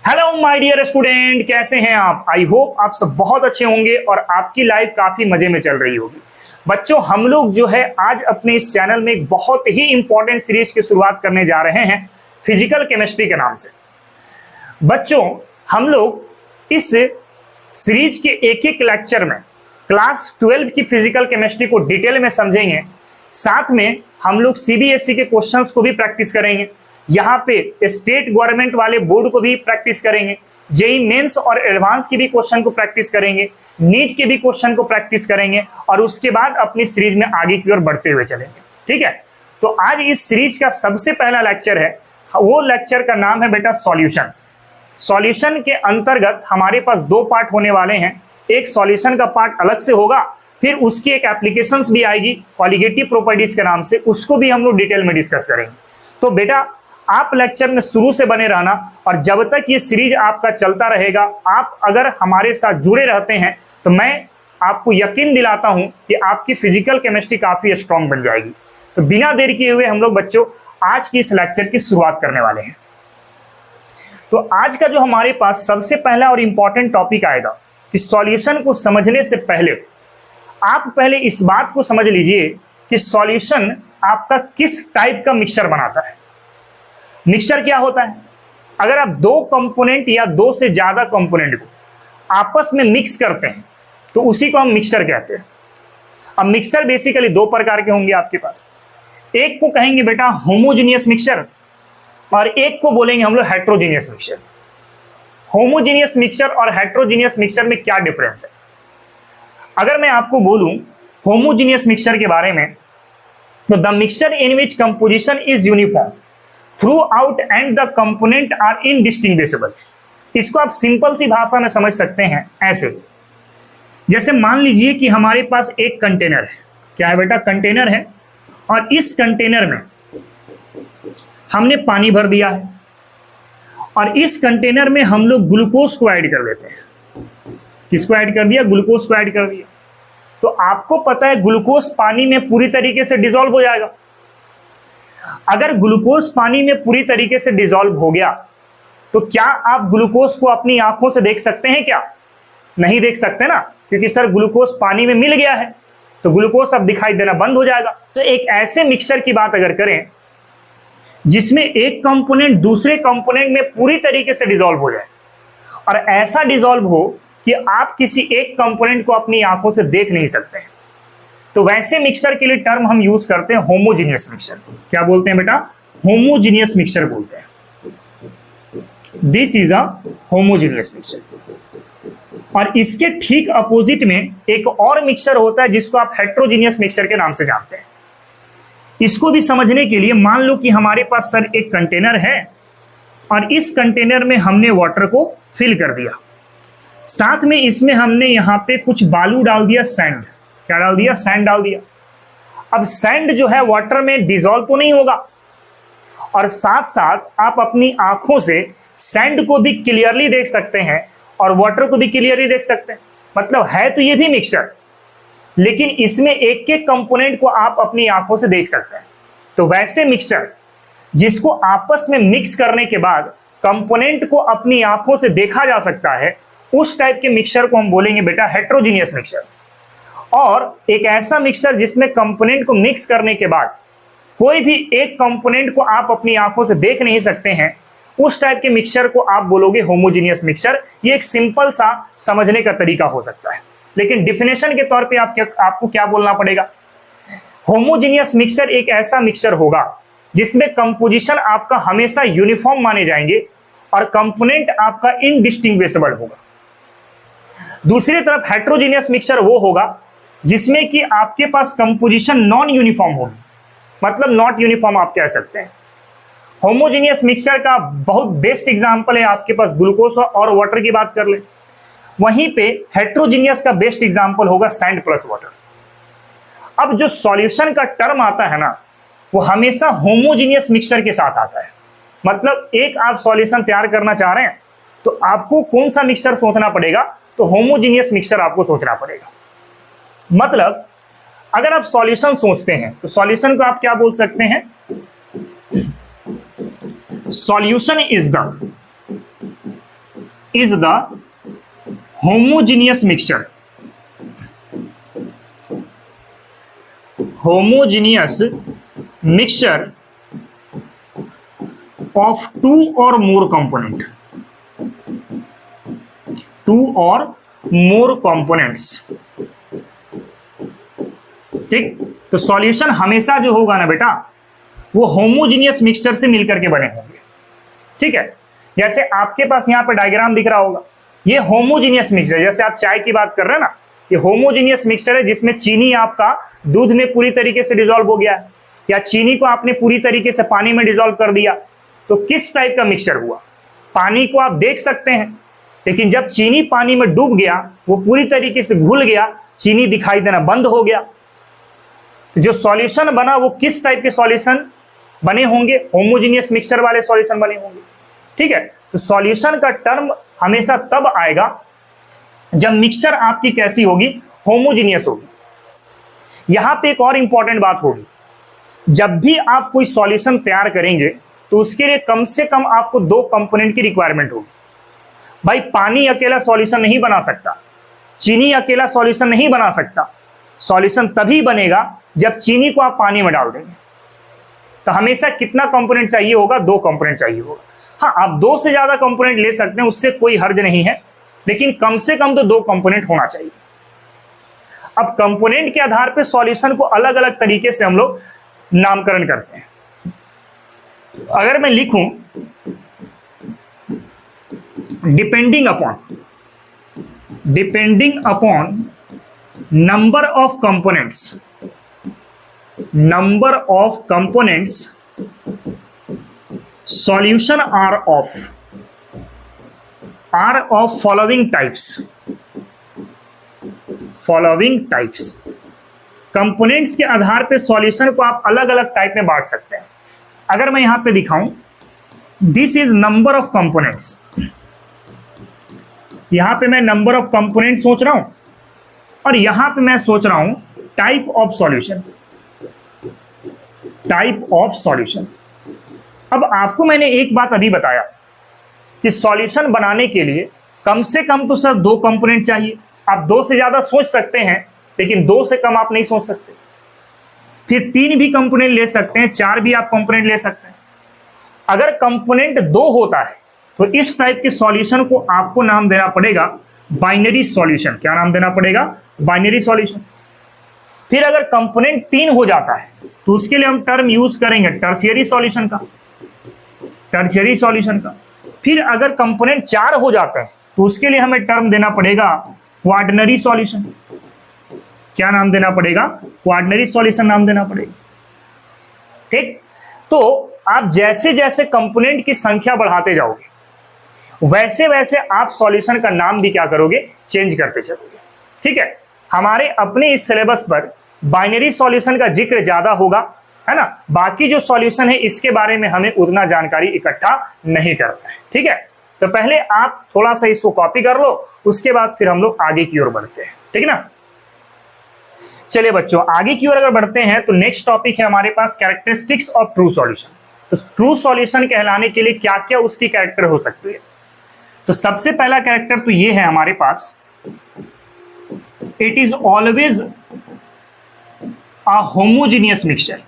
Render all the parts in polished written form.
Hello my dear student, कैसे हैं आप? आई होप आप सब बहुत अच्छे होंगे और आपकी लाइफ काफी मजे में चल रही होगी। बच्चों, हम लोग जो है आज अपने इस चैनल में एक बहुत ही इंपॉर्टेंट सीरीज की शुरुआत करने जा रहे हैं फिजिकल केमिस्ट्री के नाम से। बच्चों, हम लोग इस सीरीज के एक एक लेक्चर में क्लास 12 की फिजिकल केमिस्ट्री को डिटेल में समझेंगे। साथ में हम लोग सीबीएसई के क्वेश्चंस को भी प्रैक्टिस करेंगे, यहाँ पे स्टेट गवर्नमेंट वाले बोर्ड को भी प्रैक्टिस करेंगे, जेई मेंस और एडवांस की भी क्वेश्चन को प्रैक्टिस करेंगे, नीट के भी क्वेश्चन को प्रैक्टिस करेंगे और उसके बाद अपनी सीरीज में आगे की ओर बढ़ते हुए चलेंगे। ठीक है, तो आज इस सीरीज का सबसे पहला लेक्चर है, वो लेक्चर का नाम है बेटा सॉल्यूशन। सॉल्यूशन के अंतर्गत हमारे पास दो पार्ट होने वाले हैं। एक सॉल्यूशन का पार्ट अलग से होगा, फिर उसकी एक एप्लीकेशंस भी आएगी कॉलिगेटिव प्रॉपर्टीज के नाम से, उसको भी हम लोग डिटेल में डिस्कस करेंगे। तो बेटा आप लेक्चर में शुरू से बने रहना और जब तक ये सीरीज आपका चलता रहेगा, आप अगर हमारे साथ जुड़े रहते हैं तो मैं आपको यकीन दिलाता हूं कि आपकी फिजिकल केमिस्ट्री काफी स्ट्रांग बन जाएगी। तो बिना देर किए हुए हम लोग बच्चों आज की इस लेक्चर की शुरुआत करने वाले हैं। तो आज का जो हमारे पास सबसे पहला और इंपॉर्टेंट टॉपिक आएगा, कि सॉल्यूशन को समझने से पहले आप पहले इस बात को समझ लीजिए कि सॉल्यूशन आपका किस टाइप का मिक्सचर बनाता है। मिक्सचर क्या होता है? अगर आप दो कंपोनेंट या दो से ज्यादा कंपोनेंट को आपस में मिक्स करते हैं तो उसी को हम मिक्सचर कहते हैं। अब मिक्सचर बेसिकली दो प्रकार के होंगे आपके पास। एक को कहेंगे बेटा होमोजेनियस मिक्सचर और एक को बोलेंगे हम लोग हेट्रोजीनियस मिक्सचर। होमोजेनियस मिक्सचर और हेट्रोजीनियस मिक्सचर में क्या डिफरेंस है? अगर मैं आपको बोलूं होमोजेनियस मिक्सचर के बारे में, तो the mixture in which composition is uniform throughout and the component are indistinguishable. इसको आप सिंपल सी भाषा में समझ सकते हैं ऐसे, जैसे मान लीजिए कि हमारे पास एक कंटेनर है। क्या है बेटा? कंटेनर है और इस कंटेनर में हमने पानी भर दिया है और इस कंटेनर में हम लोग ग्लूकोज को ऐड कर देते हैं। किसको ऐड कर दिया? ग्लूकोज को ऐड कर दिया। तो आपको पता है ग्लूकोज पानी में पूरी तरीके से डिसॉल्व हो जाएगा। अगर ग्लूकोज पानी में पूरी तरीके से डिसॉल्व हो गया तो क्या आप ग्लूकोज को अपनी आंखों से देख सकते हैं? क्या नहीं देख सकते ना, क्योंकि सर ग्लूकोज पानी में मिल गया है तो ग्लूकोज अब दिखाई देना बंद हो जाएगा। तो एक ऐसे मिक्सचर की बात अगर करें जिसमें एक कंपोनेंट दूसरे कंपोनेंट में पूरी तरीके से डिसॉल्व हो जाए और ऐसा डिसॉल्व हो कि आप किसी एक कंपोनेंट को अपनी आंखों से देख नहीं सकते, तो वैसे मिक्सचर के लिए टर्म हम यूज करते हैं होमोजीनियस मिक्सचर। क्या बोलते हैं बेटा? होमोजीनियस मिक्सचर बोलते हैं। This is a homogeneous mixture. और इसके ठीक अपोजिट में एक और मिक्सचर होता है जिसको आप हेट्रोजीनियस मिक्सचर के नाम से जानते हैं। इसको भी समझने के लिए मान लो कि हमारे पास सर एक कंटेनर है और इस कंटेनर में हमने वाटर को फिल कर दिया, साथ में इसमें हमने यहाँ पे कुछ बालू डाल दिया, सैंड। क्या डाल दिया? सैंड डाल दिया। अब सैंड जो है वाटर में डिसॉल्व तो नहीं होगा और साथ साथ आप अपनी आंखों से सैंड को भी क्लियरली देख सकते हैं और वाटर को भी क्लियरली देख सकते हैं। मतलब है तो ये भी मिक्सचर, लेकिन इसमें एक एक कंपोनेंट को आप अपनी आंखों से देख सकते हैं। तो वैसे मिक्सचर जिसको आपस में मिक्स करने के बाद कंपोनेंट को अपनी आंखों से देखा जा सकता है, उस टाइप के मिक्सचर को हम बोलेंगे बेटा हेट्रोजीनियस मिक्सचर। और एक ऐसा मिक्सचर जिसमें कंपोनेंट को मिक्स करने के बाद कोई भी एक कंपोनेंट को आप अपनी आंखों से देख नहीं सकते हैं, उस टाइप के मिक्सचर को आप बोलोगे होमोजीनियस मिक्सचर। ये एक सिंपल सा समझने का तरीका हो सकता है, लेकिन डिफिनेशन के तौर पे आपको क्या बोलना पड़ेगा? होमोजीनियस मिक्सचर एक ऐसा मिक्सचर होगा जिसमें कंपोजिशन आपका हमेशा यूनिफॉर्म माने जाएंगे और कंपोनेंट आपका इनडिस्टिंग्विशेबल होगा। दूसरी तरफ हेट्रोजीनियस मिक्सचर वो होगा जिसमें कि आपके पास कंपोजिशन नॉन यूनिफॉर्म होगी, मतलब नॉट यूनिफॉर्म आप कह सकते हैं। होमोजीनियस मिक्सचर का बहुत बेस्ट एग्जांपल है आपके पास ग्लूकोज और वाटर की बात कर ले, वहीं पे हेट्रोजीनियस का बेस्ट एग्जांपल होगा सैंड प्लस वाटर। अब जो सॉल्यूशन का टर्म आता है ना, वो हमेशा होमोजीनियस मिक्सचर के साथ आता है। मतलब एक आप सॉल्यूशन तैयार करना चाह रहे हैं तो आपको कौन सा मिक्सचर सोचना पड़ेगा? तो होमोजीनियस मिक्सचर आपको सोचना पड़ेगा। मतलब अगर आप सॉल्यूशन सोचते हैं तो सॉल्यूशन को आप क्या बोल सकते हैं? Solution is the homogeneous mixture, homogeneous mixture of two or more component, to or more components. ठीक, तो सॉल्यूशन हमेशा जो होगा ना बेटा, वो होमोजीनियस मिक्सचर से मिलकर के बने होंगे। ठीक है, जैसे आपके पास यहां पे डायग्राम दिख रहा होगा, ये होमोजीनियस मिक्सचर, जैसे आप चाय की बात कर रहे हैं ना, ये होमोजीनियस मिक्सचर है जिसमें चीनी आपका दूध में पूरी तरीके से डिसॉल्व हो गया है, या चीनी को आपने पूरी तरीके से पानी में डिसॉल्व कर दिया। तो किस टाइप का मिक्सचर हुआ? पानी को आप देख सकते हैं, लेकिन जब चीनी पानी में डूब गया, वो पूरी तरीके से घुल गया, चीनी दिखाई देना बंद हो गया। तो जो सॉल्यूशन बना वो किस टाइप के सॉल्यूशन बने होंगे? होमोजीनियस मिक्सचर वाले सॉल्यूशन बने होंगे। ठीक है, तो सॉल्यूशन का टर्म हमेशा तब आएगा जब मिक्सचर आपकी कैसी होगी? होमोजीनियस होगी। यहां पे एक और इंपॉर्टेंट बात होगी, जब भी आप कोई सॉल्यूशन तैयार करेंगे तो उसके लिए कम से कम आपको दो कंपोनेंट की रिक्वायरमेंट होगी। भाई पानी अकेला सॉल्यूशन नहीं बना सकता, चीनी अकेला सॉल्यूशन नहीं बना सकता। सॉल्यूशन तभी बनेगा जब चीनी को आप पानी में डाल देंगे। तो हमेशा कितना कंपोनेंट चाहिए होगा? दो कंपोनेंट चाहिए होगा। हाँ, आप दो से ज्यादा कंपोनेंट ले सकते हैं, उससे कोई हर्ज नहीं है, लेकिन कम से कम तो दो कंपोनेंट होना चाहिए। अब कंपोनेंट के आधार पर सॉल्यूशन को अलग अलग तरीके से हम लोग नामकरण करते हैं। अगर मैं लिखूं depending upon number of components solution are of following types. Components के आधार पे सॉल्यूशन को आप अलग अलग टाइप में बांट सकते हैं। अगर मैं यहां पे दिखाऊं, this is number of components, यहां पे मैं नंबर ऑफ कंपोनेंट सोच रहा हूं, और यहां पे मैं सोच रहा हूं टाइप ऑफ सॉल्यूशन। अब आपको मैंने एक बात अभी बताया कि सॉल्यूशन बनाने के लिए कम से कम तो सर दो कंपोनेंट चाहिए। आप दो से ज्यादा सोच सकते हैं, लेकिन दो से कम आप नहीं सोच सकते। फिर तीन भी कंपोनेंट ले सकते हैं, चार भी आप कंपोनेंट ले सकते हैं। अगर कंपोनेंट दो होता है तो इस टाइप के सॉल्यूशन को आपको नाम देना पड़ेगा बाइनरी सॉल्यूशन। क्या नाम देना पड़ेगा? Binary solution. फिर अगर कंपोनेंट तीन हो जाता है तो उसके लिए हम टर्म यूज करेंगे टर्शियरी सॉल्यूशन का। फिर अगर कंपोनेंट चार हो जाता है तो उसके लिए हमें टर्म देना पड़ेगा क्वार्टनरी सॉल्यूशन। क्या नाम देना पड़ेगा? क्वार्टनरी सॉल्यूशन नाम देना पड़ेगा। ठीक, तो आप जैसे जैसे कंपोनेंट की संख्या बढ़ाते जाओगे, वैसे वैसे आप सॉल्यूशन का नाम भी क्या करोगे? चेंज करते चलोगे। ठीक है, हमारे अपने इस सिलेबस पर बाइनरी सॉल्यूशन का जिक्र ज्यादा होगा, है ना। बाकी जो सॉल्यूशन है इसके बारे में हमें उतना जानकारी इकट्ठा नहीं करना है। ठीक है, तो पहले आप थोड़ा सा इसको कॉपी कर लो, उसके बाद फिर हम लोग आगे की ओर बढ़ते हैं। ठीक है ना। चलिए बच्चों, आगे की ओर अगर बढ़ते हैं तो नेक्स्ट टॉपिक है हमारे पास कैरेक्टरिस्टिक्स ऑफ ट्रू सॉल्यूशन। तो ट्रू सॉल्यूशन कहलाने के लिए क्या क्या उसकी कैरेक्टर हो सकती है? तो सबसे पहला कैरेक्टर तो ये है हमारे पास, it is always a homogeneous mixture.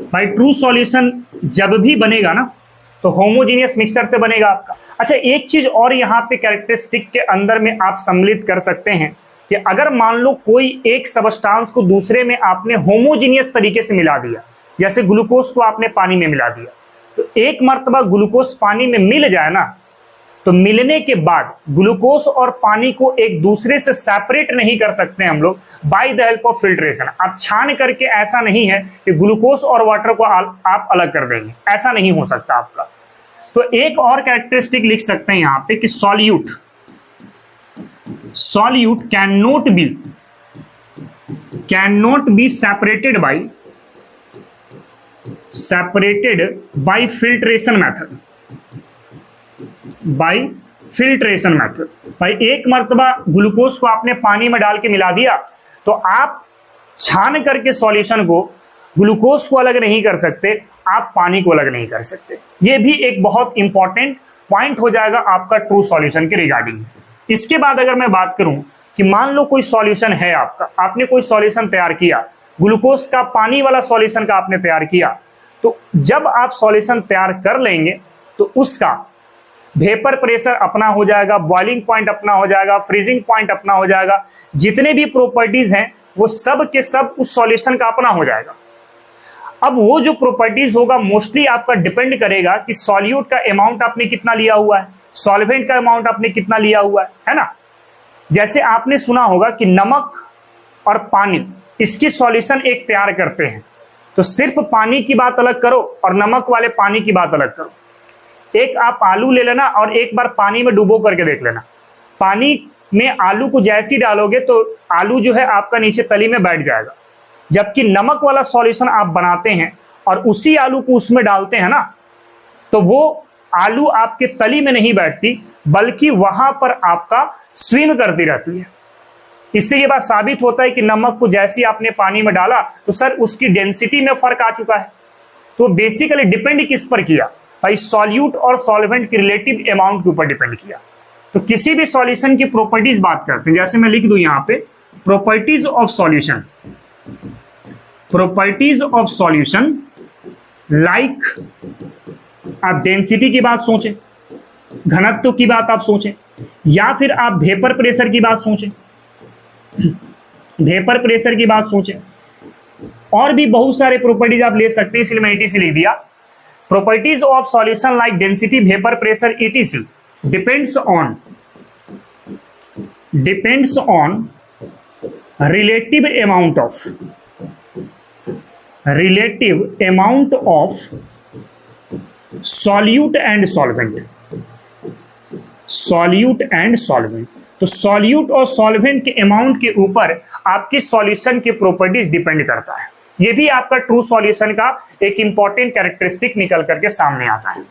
भाई ट्रू सॉल्यूशन जब भी बनेगा ना तो होमोजीनियस मिक्सचर से बनेगा आपका। अच्छा, एक चीज और यहाँ पे कैरेक्टरिस्टिक के अंदर में आप सम्मिलित कर सकते हैं कि अगर मान लो कोई एक सबस्टांस को दूसरे में आपने होमोजीनियस तरीके से मिला दिया, जैसे ग्लूकोज को आपने पानी में मिला दिया, तो एक मर्तबा ग्लूकोज पानी में मिल जाए ना, तो मिलने के बाद ग्लूकोज और पानी को एक दूसरे से सेपरेट नहीं कर सकते हम लोग by the help of filtration. आप छान करके ऐसा नहीं है कि ग्लूकोज और वाटर को आप अलग कर देंगे, ऐसा नहीं हो सकता आपका। तो एक और कैरेक्टरिस्टिक लिख सकते हैं यहां पे कि solute can not be separated by filtration method. भाई एक मर्तबा ग्लूकोज को आपने पानी में डाल के मिला दिया तो आप छान करके सॉल्यूशन को, ग्लूकोज को अलग नहीं कर सकते, आप पानी को अलग नहीं कर सकते। ये भी एक बहुत इंपॉर्टेंट पॉइंट हो जाएगा आपका ट्रू सॉल्यूशन के रिगार्डिंग। इसके बाद अगर मैं बात करूं कि मान लो कोई सॉल्यूशन है आपका, आपने कोई सॉल्यूशन तैयार किया, ग्लूकोज का पानी वाला सॉल्यूशन का आपने तैयार किया, तो जब आप सॉल्यूशन तैयार कर लेंगे तो उसका वेपर प्रेशर अपना हो जाएगा, बॉइलिंग पॉइंट अपना हो जाएगा, फ्रीजिंग पॉइंट अपना हो जाएगा, जितने भी प्रॉपर्टीज हैं वो सब के सब उस सॉल्यूशन का अपना हो जाएगा। अब वो जो प्रॉपर्टीज होगा मोस्टली आपका डिपेंड करेगा कि सॉल्यूट का अमाउंट आपने कितना लिया हुआ है, सॉल्वेंट का अमाउंट आपने कितना लिया हुआ है ना। जैसे आपने सुना होगा कि नमक और पानी इसकी सॉल्यूशन एक तैयार करते हैं, तो सिर्फ पानी की बात अलग करो और नमक वाले पानी की बात अलग करो। एक आप आलू ले लेना और एक बार पानी में डुबो करके देख लेना, पानी में आलू को जैसे ही डालोगे तो आलू जो है आपका नीचे तली में बैठ जाएगा। जबकि नमक वाला सॉल्यूशन आप बनाते हैं और उसी आलू को उसमें डालते हैं ना, तो वो आलू आपके तली में नहीं बैठती बल्कि वहां पर आपका स्विम करती रहती है। इससे ये बात साबित होता है कि नमक को जैसे ही आपने पानी में डाला तो सर उसकी डेंसिटी में फर्क आ चुका है। तो बेसिकली डिपेंड किस पर किया भाई, सॉल्यूट और सॉल्वेंट के रिलेटिव अमाउंट के ऊपर डिपेंड किया। तो किसी भी सॉल्यूशन की प्रॉपर्टीज बात करते हैं, जैसे मैं लिख दूं यहां पे properties of solution, properties of solution like, आप डेंसिटी की बात सोचें, घनत्व की बात आप सोचें, या फिर आप वेपर प्रेशर की बात सोचें, वेपर प्रेशर की बात सोचें, और भी बहुत सारे प्रॉपर्टीज आप ले सकते हैं, इसलिए मैंने ETC लिख दिया। Properties of solution like density, vapour pressure, ETC depends on relative amount of solute and solvent, solute and solvent. तो सॉल्यूट और सॉल्वेंट के अमाउंट के ऊपर आपकी सॉल्यूशन की प्रॉपर्टीज डिपेंड करता है। ये भी आपका ट्रू सॉल्यूशन का एक इंपॉर्टेंट कैरेक्टरिस्टिक निकल करके सामने आता है।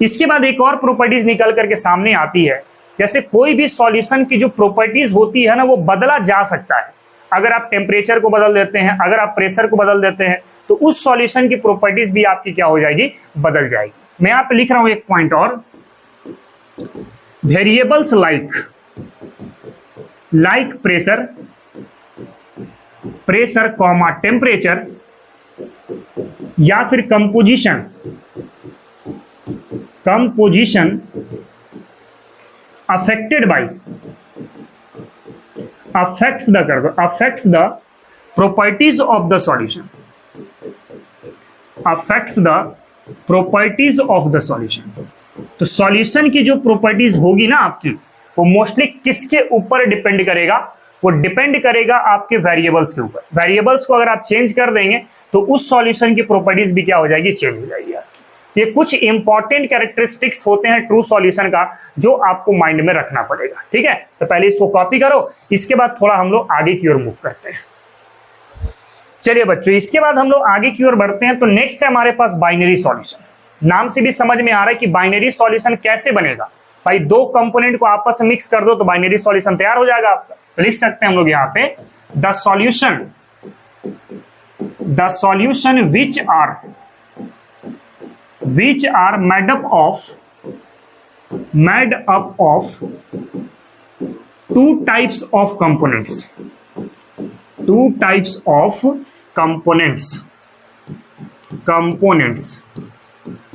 इसके बाद एक और प्रॉपर्टीज निकल करके सामने आती है, जैसे कोई भी सॉल्यूशन की जो प्रॉपर्टीज होती है ना वो बदला जा सकता है। अगर आप टेम्परेचर को बदल देते हैं, अगर आप प्रेशर को बदल देते हैं, तो उस सॉल्यूशन की प्रॉपर्टीज भी आपकी क्या हो जाएगी, बदल जाएगी। मैं यहाँ पे लिख रहा हूं एक पॉइंट और, variables like pressure comma temperature या फिर composition affected by, affects the properties of the solution, affects the properties of the solution. तो सॉल्यूशन की जो प्रॉपर्टीज होगी ना आपकी, वो मोस्टली किसके ऊपर डिपेंड करेगा, वो डिपेंड करेगा आपके वेरिएबल्स के ऊपर। वेरिएबल्स को अगर आप चेंज कर देंगे तो उस सॉल्यूशन की प्रॉपर्टीज भी क्या हो जाएगी, चेंज हो जाएगी। ये कुछ इंपॉर्टेंट कैरेक्टरिस्टिक्स होते हैं ट्रू सॉल्यूशन का, जो आपको माइंड में रखना पड़ेगा। ठीक है, तो पहले इसको कॉपी करो, इसके बाद थोड़ा हम लोग आगे की ओर मूव करते हैं। चलिए बच्चों, इसके बाद हम लोग आगे की ओर बढ़ते हैं। तो नेक्स्ट है हमारे पास बाइनरी सॉल्यूशन। नाम से भी समझ में आ रहा है कि बाइनरी सॉल्यूशन कैसे बनेगा। भाई दो कंपोनेंट को आपस में मिक्स कर दो तो बाइनरी सॉल्यूशन तैयार हो जाएगा आपका। तो लिख सकते हैं हम लोग यहाँ पे the solution which are made up of two types of components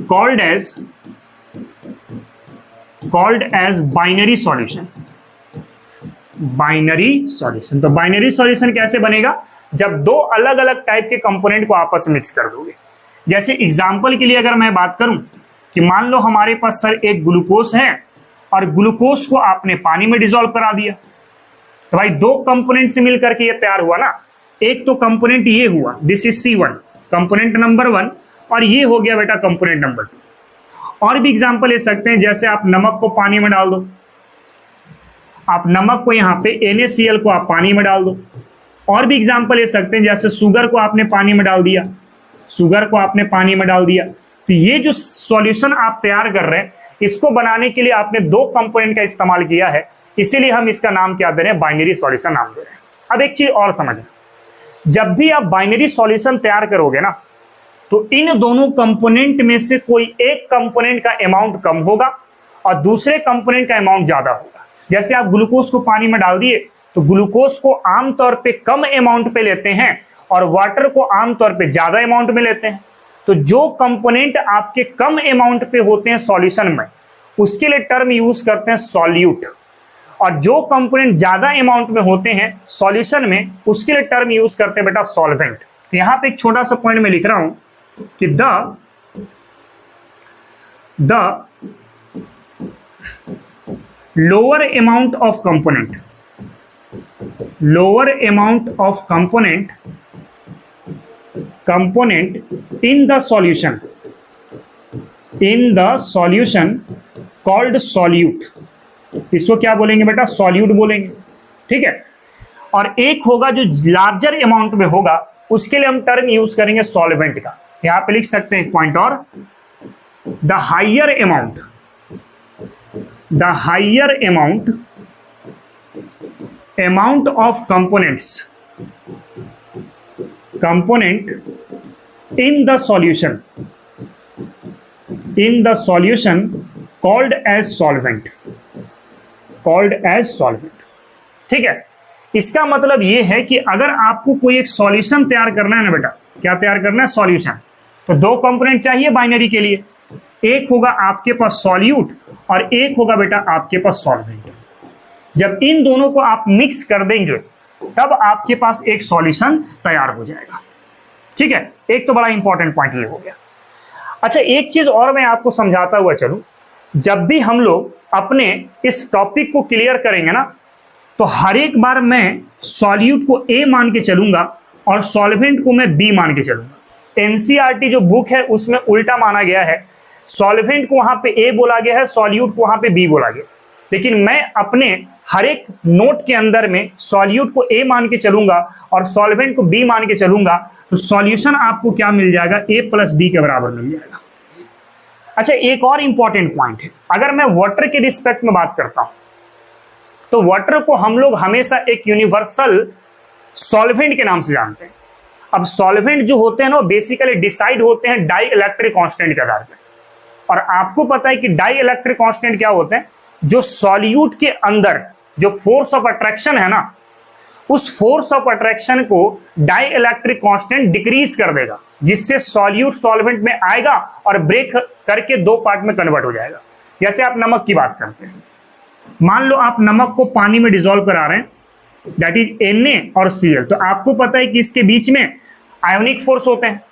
called as binary solution। तो बाइनरी सॉल्यूशन कैसे बनेगा, जब दो अलग अलग टाइप के कंपोनेंट को आपस में मिक्स कर दोगे। जैसे एग्जांपल के लिए अगर मैं बात करूं कि मान लो हमारे पास सर एक ग्लूकोज है और ग्लूकोज को आपने पानी में डिसॉल्व करा दिया, तो भाई दो कंपोनेंट से मिलकर के ये तैयार हुआ ना। एक तो कंपोनेंट ये हुआ, this is C1 component number 1, और ये हो गया बेटा कंपोनेंट नंबर 2। और भी एग्जांपल ले सकते हैं, जैसे आप नमक को पानी में डाल दो, आप नमक को यहाँ पे NaCl को आप पानी में डाल दो। और भी एग्जांपल ले सकते हैं, जैसे शुगर को आपने पानी में डाल दिया, तो ये जो सॉल्यूशन आप तैयार कर रहे हैं इसको बनाने के लिए आपने दो कंपोनेंट का इस्तेमाल किया है, इसीलिए हम इसका नाम क्या दे रहे हैं, बाइनरी सॉल्यूशन नाम दे रहे हैं। अब एक चीज और समझना, जब भी आप बाइनरी सॉल्यूशन तैयार करोगे ना, तो इन दोनों कंपोनेंट में से कोई एक कंपोनेंट का अमाउंट कम होगा और दूसरे कंपोनेंट का अमाउंट ज्यादा होगा। जैसे आप ग्लूकोज को पानी में डाल दिए तो ग्लूकोज को आमतौर पे कम अमाउंट पे लेते हैं और वाटर को आमतौर पे ज्यादा अमाउंट में लेते हैं। तो जो कंपोनेंट आपके कम अमाउंट पे होते हैं सॉल्यूशन में, उसके लिए टर्म यूज करते हैं सॉल्यूट, और जो कंपोनेंट ज्यादा अमाउंट में होते हैं सॉल्यूशन में, उसके लिए टर्म यूज करते हैं बेटा सॉल्वेंट। तो यहां पे एक छोटा सा पॉइंट मैं लिख रहा हूं कि the lower amount of component in the solution called solute, इसको क्या बोलेंगे बेटा, सॉल्यूट बोलेंगे, ठीक है। और एक होगा जो लार्जर अमाउंट में होगा, उसके लिए हम टर्म यूज करेंगे सॉल्वेंट का। यहां पे लिख सकते हैं एक पॉइंट और, the higher amount of component in the solution called as solvent, ठीक है। इसका मतलब यह है कि अगर आपको कोई एक सॉल्यूशन तैयार करना है ना बेटा, क्या तैयार करना है, सॉल्यूशन, तो दो कंपोनेंट चाहिए बाइनरी के लिए, एक होगा आपके पास सॉल्यूट और एक होगा बेटा आपके पास सॉल्वेंट। जब इन दोनों को आप मिक्स कर देंगे तब आपके पास एक सॉल्यूशन तैयार हो जाएगा, ठीक है। एक तो बड़ा इंपॉर्टेंट पॉइंट ये हो गया। अच्छा, एक चीज और मैं आपको समझाता हुआ चलूं, जब भी हम लोग अपने इस टॉपिक को क्लियर करेंगे ना, तो हर एक बार मैं सॉल्यूट को ए मान के चलूंगा और सॉल्वेंट को मैं बी मान के चलूंगा। एनसीईआरटी जो बुक है उसमें उल्टा माना गया है, सॉल्वेंट को वहां पे ए बोला गया है, सॉल्यूट को वहां पे बी बोला गया। लेकिन मैं अपने हर एक नोट के अंदर में सॉल्यूट को ए मान के चलूंगा और सॉल्वेंट को बी मान के चलूंगा, तो सॉल्यूशन आपको क्या मिल जाएगा, ए प्लस बी के बराबर मिल जाएगा। अच्छा, एक और इंपॉर्टेंट पॉइंट है, अगर मैं वाटर के रिस्पेक्ट में बात करता हूं तो वाटर को हम लोग हमेशा एक यूनिवर्सल सॉल्वेंट के नाम से जानते हैं। अब सॉल्वेंट जो होते हैं ना, बेसिकली डिसाइड होते हैं डाई इलेक्ट्रिक कांस्टेंट के आधार पर, और आपको पता है कि डाई इलेक्ट्रिक कांस्टेंट क्या होते हैं, जो सॉल्यूट के अंदर जो फोर्स ऑफ अट्रैक्शन है ना, उस फोर्स ऑफ अट्रैक्शन को डाई इलेक्ट्रिक कांस्टेंट डिक्रीज कर देगा, जिससे सॉल्यूट सॉल्वेंट में आएगा और ब्रेक करके दो पार्ट में कन्वर्ट हो जाएगा। जैसे आप नमक की बात करते हैं, मान लो आप नमक को पानी में डिसॉल्व करा रहे हैं, दैट इज Na और Cl, तो आपको पता है कि इसके बीच में आयोनिक फोर्स होते हैं।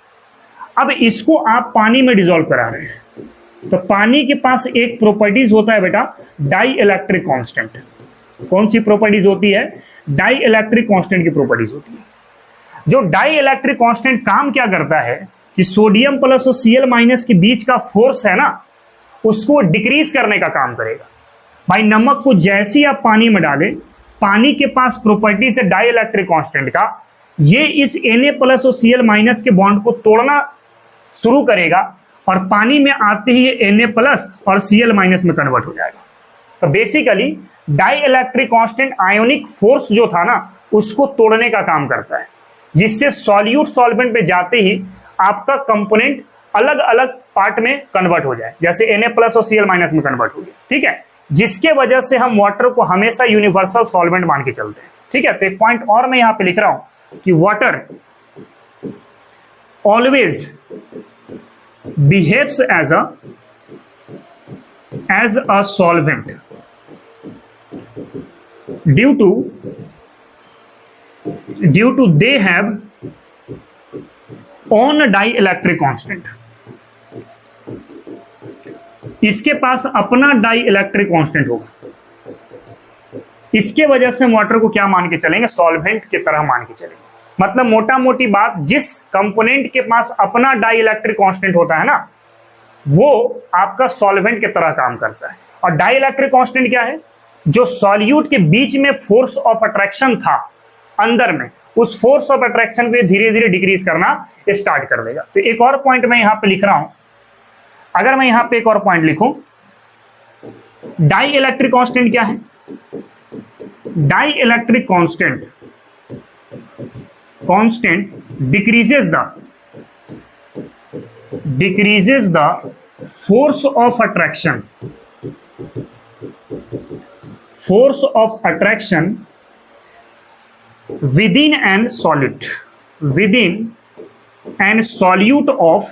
अब इसको आप पानी में डिसॉल्व करा रहे हैं, तो पानी के पास एक प्रॉपर्टीज होता है बेटा, डाई इलेक्ट्रिक कांस्टेंट। कौन सी प्रॉपर्टीज होती है, डाई इलेक्ट्रिक कांस्टेंट की प्रॉपर्टीज होती है। जो डाई इलेक्ट्रिक कांस्टेंट काम क्या करता है कि सोडियम प्लस और Cl माइनस के बीच का फोर्स है ना, उसको डिक्रीज करने का काम करेगा। भाई नमक को जैसे ही आप पानी में डालें, पानी के पास प्रॉपर्टीज है डाई इलेक्ट्रिक कांस्टेंट का, ये इस Na प्लस और Cl माइनस के बॉन्ड को तोड़ना शुरू करेगा और पानी में आते ही ये Na प्लस और Cl माइनस में कन्वर्ट हो जाएगा। तो basically dielectric constant ionic force जो था ना, उसको तोड़ने का काम करता है, जिससे सॉल्यूट सॉल्वेंट पे जाते ही आपका कंपोनेंट अलग अलग पार्ट में कन्वर्ट हो जाए, जैसे Na प्लस और Cl माइनस में कन्वर्ट हो गया, ठीक है। जिसके वजह से हम वाटर को हमेशा यूनिवर्सल सॉल्वेंट मान के चलते हैं, ठीक है। तो एक पॉइंट और मैं यहां पे लिख रहा हूं कि water always behaves as a solvent due to they have on dielectric constant. इसके पास अपना डाई इलेक्ट्रिक कांस्टेंट होगा, इसके वजह से हम वाटर को क्या मान के चलेंगे, सॉल्वेंट की तरह मान के चलेंगे। मतलब मोटा मोटी बात, जिस कंपोनेंट के पास अपना डाई इलेक्ट्रिक कांस्टेंट होता है ना, वो आपका सॉल्वेंट की तरह काम करता है। और डाई इलेक्ट्रिक कांस्टेंट क्या है, जो सॉल्यूट के बीच में फोर्स ऑफ अट्रैक्शन था अंदर में, उस फोर्स ऑफ अट्रैक्शन को धीरे धीरे डिक्रीज करना स्टार्ट कर देगा। तो एक और पॉइंट मैं यहां पे लिख रहा हूं, अगर मैं यहां पे एक और पॉइंट लिखूं डाई इलेक्ट्रिक कांस्टेंट क्या है? Dielectric constant decreases the force of attraction within and solute of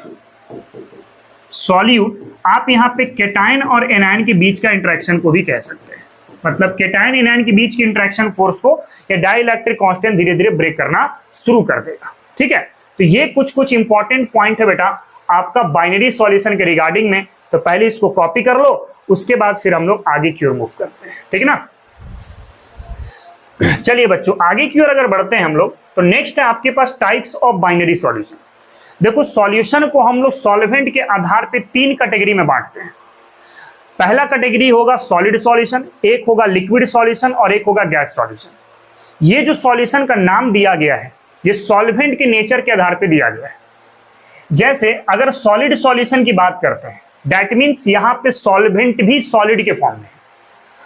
solute। आप यहां पे केटायन और एनायन के बीच का इंटरेक्शन को भी कह सकते हैं। मतलब केटायन एनायन के बीच की इंटरेक्शन फोर्स को ये डाई इलेक्ट्रिक कांस्टेंट धीरे धीरे ब्रेक करना शुरू कर देगा। ठीक है, तो ये कुछ इंपॉर्टेंट पॉइंट है बेटा आपका बाइनरी सॉल्यूशन के रिगार्डिंग में। तो पहले इसको कॉपी कर लो, उसके बाद फिर हम लोग आगे की ओर मूव करते हैं। ठीक है ना, चलिए बच्चों आगे की ओर अगर बढ़ते हैं हम लोग, तो नेक्स्ट है आपके पास टाइप्स ऑफ बाइनरी सॉल्यूशन। देखो सॉल्यूशन को हम लोग सॉल्वेंट के आधार पे 3 कैटेगरी में बांटते हैं। पहला कैटेगरी होगा सॉलिड सॉल्यूशन, एक होगा लिक्विड सॉल्यूशन और एक होगा गैस सॉल्यूशन। ये जो सॉल्यूशन का नाम दिया गया है ये सॉल्वेंट के नेचर के आधार पे दिया गया है। जैसे अगर सॉलिड सॉल्यूशन की बात करते हैं दैट मीन्स यहां पे सॉल्वेंट भी सॉलिड के फॉर्म में है।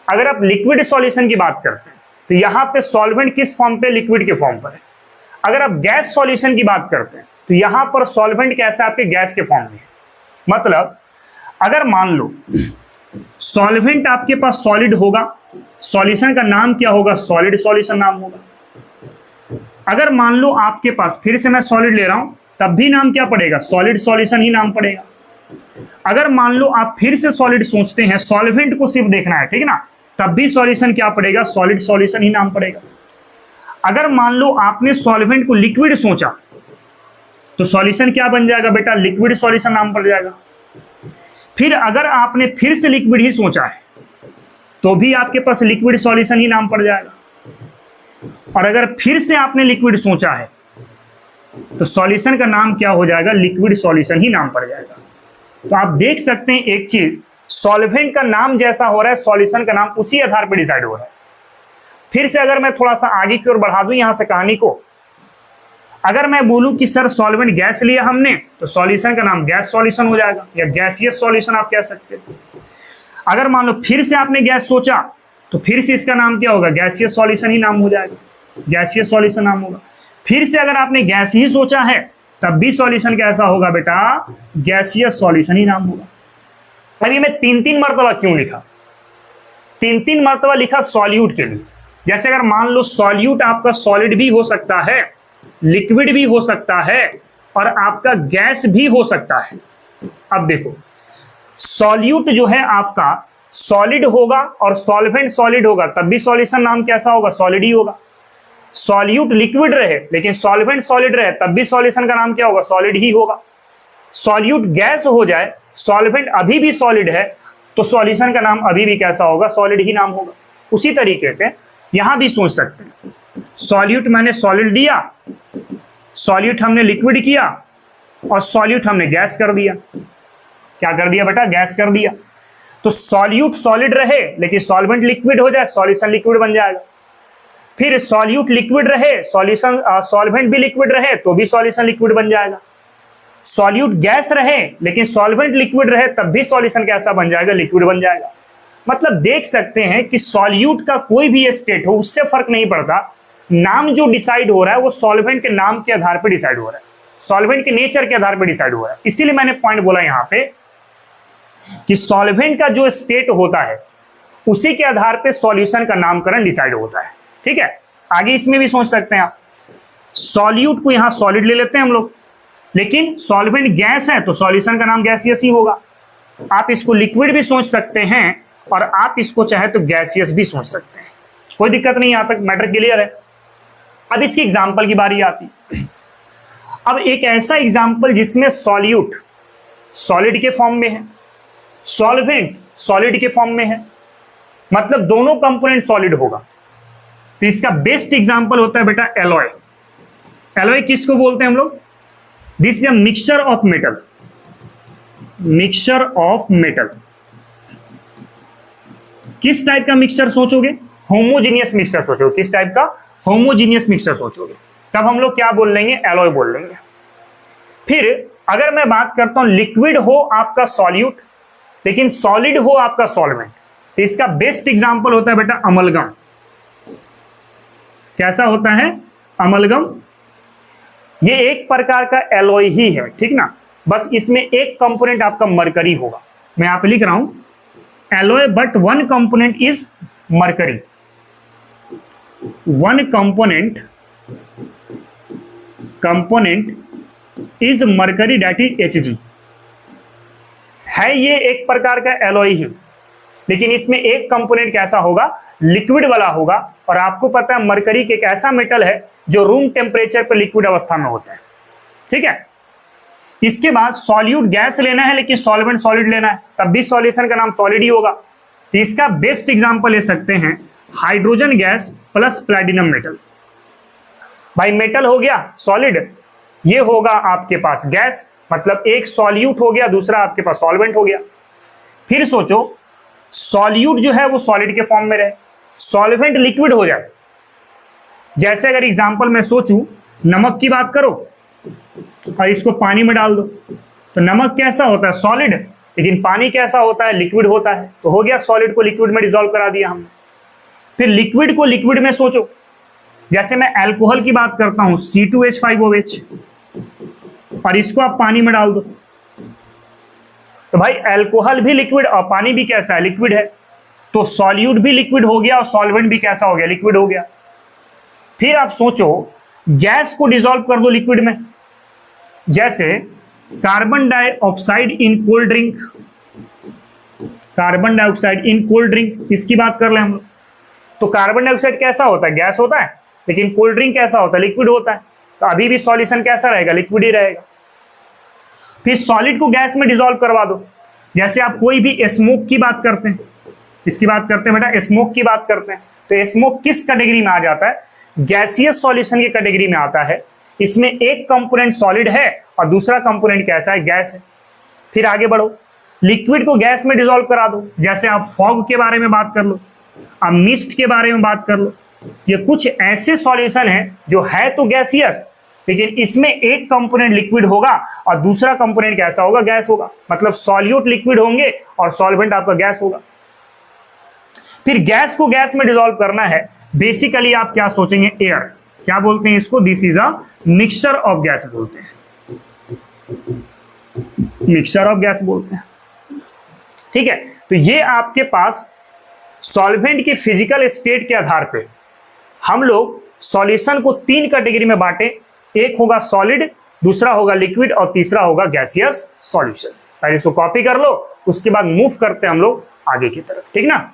अगर आप लिक्विड सॉल्यूशन की बात करते हैं तो यहां पे सॉल्वेंट किस फॉर्म पे? लिक्विड के फॉर्म पर है। अगर आप गैस सॉल्यूशन की बात करते हैं तो यहां पर सॉल्वेंट कैसा आपके गैस के फॉर्म में है। मतलब अगर मान लो सॉल्वेंट आपके पास सॉलिड होगा, सॉल्यूशन का नाम क्या होगा? सॉलिड सॉल्यूशन नाम होगा। अगर मान लो आपके पास, फिर से मैं सॉलिड ले रहा हूं, तब भी नाम क्या पड़ेगा? सॉलिड सॉल्यूशन ही नाम पड़ेगा। अगर मान लो आप फिर से सॉलिड सोचते हैं, सॉल्वेंट को सिर्फ देखना है, ठीक है ना, तब भी सॉल्यूशन क्या पड़ेगा? सॉलिड सॉल्यूशन ही नाम पड़ेगा। अगर मान लो आपने सॉल्वेंट को लिक्विड सोचा तो सॉल्यूशन क्या बन जाएगा बेटा? लिक्विड सॉल्यूशन नाम पड़ जाएगा। फिर अगर आपने फिर से लिक्विड ही सोचा है तो भी आपके पास लिक्विड सॉल्यूशन ही नाम पड़ जाएगा। और अगर फिर से आपने लिक्विड सोचा है तो सॉल्यूशन का नाम क्या हो जाएगा? लिक्विड सॉल्यूशन ही नाम पड़ जाएगा। तो आप देख सकते हैं एक चीज, सॉल्वेंट का नाम जैसा हो रहा है सॉल्यूशन का नाम उसी आधार पर डिसाइड हो रहा है। फिर से अगर मैं थोड़ा सा आगे की ओर बढ़ा दूं यहां से कहानी को, अगर मैं बोलूं कि सर सॉल्वेंट गैस लिया हमने तो सॉल्यूशन का नाम गैस सॉल्यूशन हो जाएगा या गैसियस सॉल्यूशन आप कह सकते हैं। अगर मान लो फिर से आपने गैस सोचा तो फिर से इसका नाम क्या होगा? गैसियस सॉल्यूशन ही नाम हो जाएगा, गैसियस सॉल्यूशन नाम होगा। फिर से अगर आपने गैस ही सोचा है तब भी सॉल्यूशन कैसा होगा बेटा? गैसियस सॉल्यूशन ही नाम होगा। अभी मैं 3 मरतबा क्यों लिखा? 3 मरतबा लिखा सॉल्यूट के लिए। जैसे अगर मान लो सॉल्यूट आपका सॉलिड भी हो सकता है, लिक्विड भी हो सकता है और आपका गैस भी हो सकता है। अब देखो सॉल्यूट जो है आपका सॉलिड होगा और सॉल्वेंट सॉलिड होगा तब भी सॉल्यूशन नाम कैसा होगा? सॉलिड ही होगा। सॉल्यूट लिक्विड रहे लेकिन सॉल्वेंट सॉलिड रहे तब भी सॉल्यूशन का नाम क्या होगा? सॉलिड ही होगा। सॉल्यूट गैस हो जाए, सॉल्वेंट अभी भी सॉलिड है तो सॉल्यूशन का नाम अभी भी कैसा होगा? सॉलिड ही नाम होगा। उसी तरीके से यहां भी सोच सकते हैं, सॉल्यूट मैंने सॉलिड दिया, सॉल्यूट हमने लिक्विड किया और सॉल्यूट हमने गैस कर दिया। क्या कर दिया बेटा? गैस कर दिया। तो सॉल्यूट सॉलिड रहे लेकिन सॉल्वेंट लिक्विड हो जाए, सॉल्यूशन लिक्विड बन जाएगा। फिर सॉल्यूट लिक्विड रहे, सॉल्यूशन सॉल्वेंट भी लिक्विड रहे तो भी सॉल्यूशन लिक्विड बन जाएगा। सॉल्यूट गैस रहे लेकिन सॉल्वेंट लिक्विड रहे तब भी सॉल्यूशन कैसा बन जाएगा? लिक्विड बन जाएगा। मतलब देख सकते हैं कि सॉल्यूट का कोई भी स्टेट हो उससे फर्क नहीं पड़ता, नाम जो डिसाइड हो रहा है वो सॉल्वेंट के नाम के आधार पर डिसाइड हो रहा है, सॉल्वेंट के नेचर के आधार पर डिसाइड हो रहा है। इसीलिए मैंने पॉइंट बोला यहां पे कि सॉल्वेंट का जो स्टेट होता है उसी के आधार पे सॉल्यूशन का नामकरण डिसाइड होता है। ठीक है, आगे इसमें भी सोच सकते हैं आप, सॉल्यूट को यहां सॉलिड ले लेते हैं हम लोग, लेकिन सॉल्वेंट गैस है तो सॉल्यूशन का नाम गैसियस ही होगा। आप इसको लिक्विड भी सोच सकते हैं और आप इसको चाहे तो गैसियस भी सोच सकते हैं, कोई दिक्कत नहीं, यहां तक मैटर क्लियर है। अब इसकी एग्जांपल की बारी आती है। अब एक ऐसा एग्जांपल जिसमें सॉल्यूट सॉलिड के फॉर्म में है, सॉल्वेंट सॉलिड के फॉर्म में है, मतलब दोनों कंपोनेंट सॉलिड होगा, तो इसका बेस्ट एग्जांपल होता है बेटा एलॉय। एलॉय किसको बोलते हैं हम लोग? This is a mixture of metal, mixture of metal. किस टाइप का मिक्सचर सोचोगे? होमोजीनियस मिक्सचर सोचोगे। किस टाइप का? होमोजीनियस मिक्सचर सोचोगे, तब हम लोग क्या बोल लेंगे? एलॉय बोल लेंगे। फिर अगर मैं बात करता हूं लिक्विड हो आपका सॉल्यूट लेकिन सॉलिड हो आपका सॉल्वेंट, तो इसका बेस्ट एग्जांपल होता है बेटा अमलगम। कैसा होता है? अमलगम। ये एक प्रकार का एलॉय ही है, ठीक ना, बस इसमें एक कंपोनेंट आपका मरकरी होगा। मैं यहाँ पे लिख रहा हूं alloy but one component is mercury. One component is mercury, that is Hg। है ये एक प्रकार का एलॉय ही, लेकिन इसमें एक कंपोनेंट कैसा होगा? लिक्विड वाला होगा। और आपको पता है मरकरी एक ऐसा मेटल है जो रूम टेम्परेचर पर लिक्विड अवस्था में होता है, ठीक है। इसके बाद सॉल्यूट गैस लेना है, लेकिन सॉल्वेंट सॉलिड लेना है, तब भी सॉल्यूशन का नाम सॉलिड ही होगा। तो इसका बेस्ट एग्जांपल ले सकते हैं hydrogen gas plus platinum metal. भाई मेटल हो गया सॉलिड, ये होगा आपके पास गैस, मतलब एक सॉल्यूट हो गया, दूसरा आपके पास सॉल्वेंट हो गया। फिर सोचो सॉल्यूट जो है वो सॉलिड के फॉर्म में रहे, सॉल्वेंट लिक्विड हो जाए। जैसे अगर एग्जांपल में सोचूं, नमक की बात करो और इसको पानी में डाल दो, तो नमक कैसा होता है? सॉलिड। लेकिन पानी कैसा होता है? लिक्विड होता है। तो हो गया सॉलिड को लिक्विड में डिसॉल्व करा दिया हमने। फिर लिक्विड को लिक्विड में सोचो, जैसे मैं अल्कोहल की बात करता हूं C2H5OH, और इसको आप पानी में डाल दो, तो भाई अल्कोहल भी लिक्विड और पानी भी कैसा है? लिक्विड है। तो सॉल्यूट भी लिक्विड हो गया और सॉल्वेंट भी कैसा हो गया? लिक्विड हो गया। फिर आप सोचो गैस को डिसॉल्व कर दो लिक्विड में, जैसे carbon dioxide in cold drink, carbon dioxide in cold drink, इसकी बात कर ले हम लोग। तो कार्बन डाइऑक्साइड कैसा होता है? गैस होता है। लेकिन कोल्ड ड्रिंक कैसा होता है? लिक्विड होता है। तो अभी भी सॉल्यूशन कैसा रहेगा? लिक्विड ही रहेगा। फिर सॉलिड को गैस में डिसॉल्व करवा दो, जैसे आप कोई भी स्मोक की बात करते हैं, इसकी बात करते हैं बेटा, स्मोक की बात करते हैं, तो स्मोक किस कैटेगरी में आ जाता है? गैसियस सॉल्यूशन की कैटेगरी में आता है। इसमें एक कंपोनेंट सॉलिड है और दूसरा कंपोनेंट कैसा है? गैस है। फिर आगे बढ़ो, लिक्विड को गैस में डिसॉल्व करा दो, जैसे आप फॉग के बारे में बात कर लो, आप मिस्ट के बारे में बात कर लो। ये कुछ ऐसे सॉल्यूशन है जो है तो गैसियस, लेकिन इसमें एक कंपोनेंट लिक्विड होगा और दूसरा कंपोनेंट कैसा होगा? गैस होगा। मतलब सॉल्यूट लिक्विड होंगे और सॉल्वेंट आपका गैस होगा। फिर गैस को गैस में डिसॉल्व करना है, बेसिकली आप क्या सोचेंगे? एयर। क्या बोलते हैं इसको? This is a mixture of gas बोलते हैं, मिक्सचर ऑफ गैस बोलते हैं, ठीक है। तो ये आपके पास सॉल्वेंट की फिजिकल स्टेट के आधार पे हम लोग सॉल्यूशन को तीन कैटेगरी में बांटे, एक होगा सॉलिड, दूसरा होगा लिक्विड और तीसरा होगा गैसियस सॉल्यूशन। पहले इसको कॉपी कर लो, उसके बाद मूव करते हैं हम लोग आगे की तरफ, ठीक ना।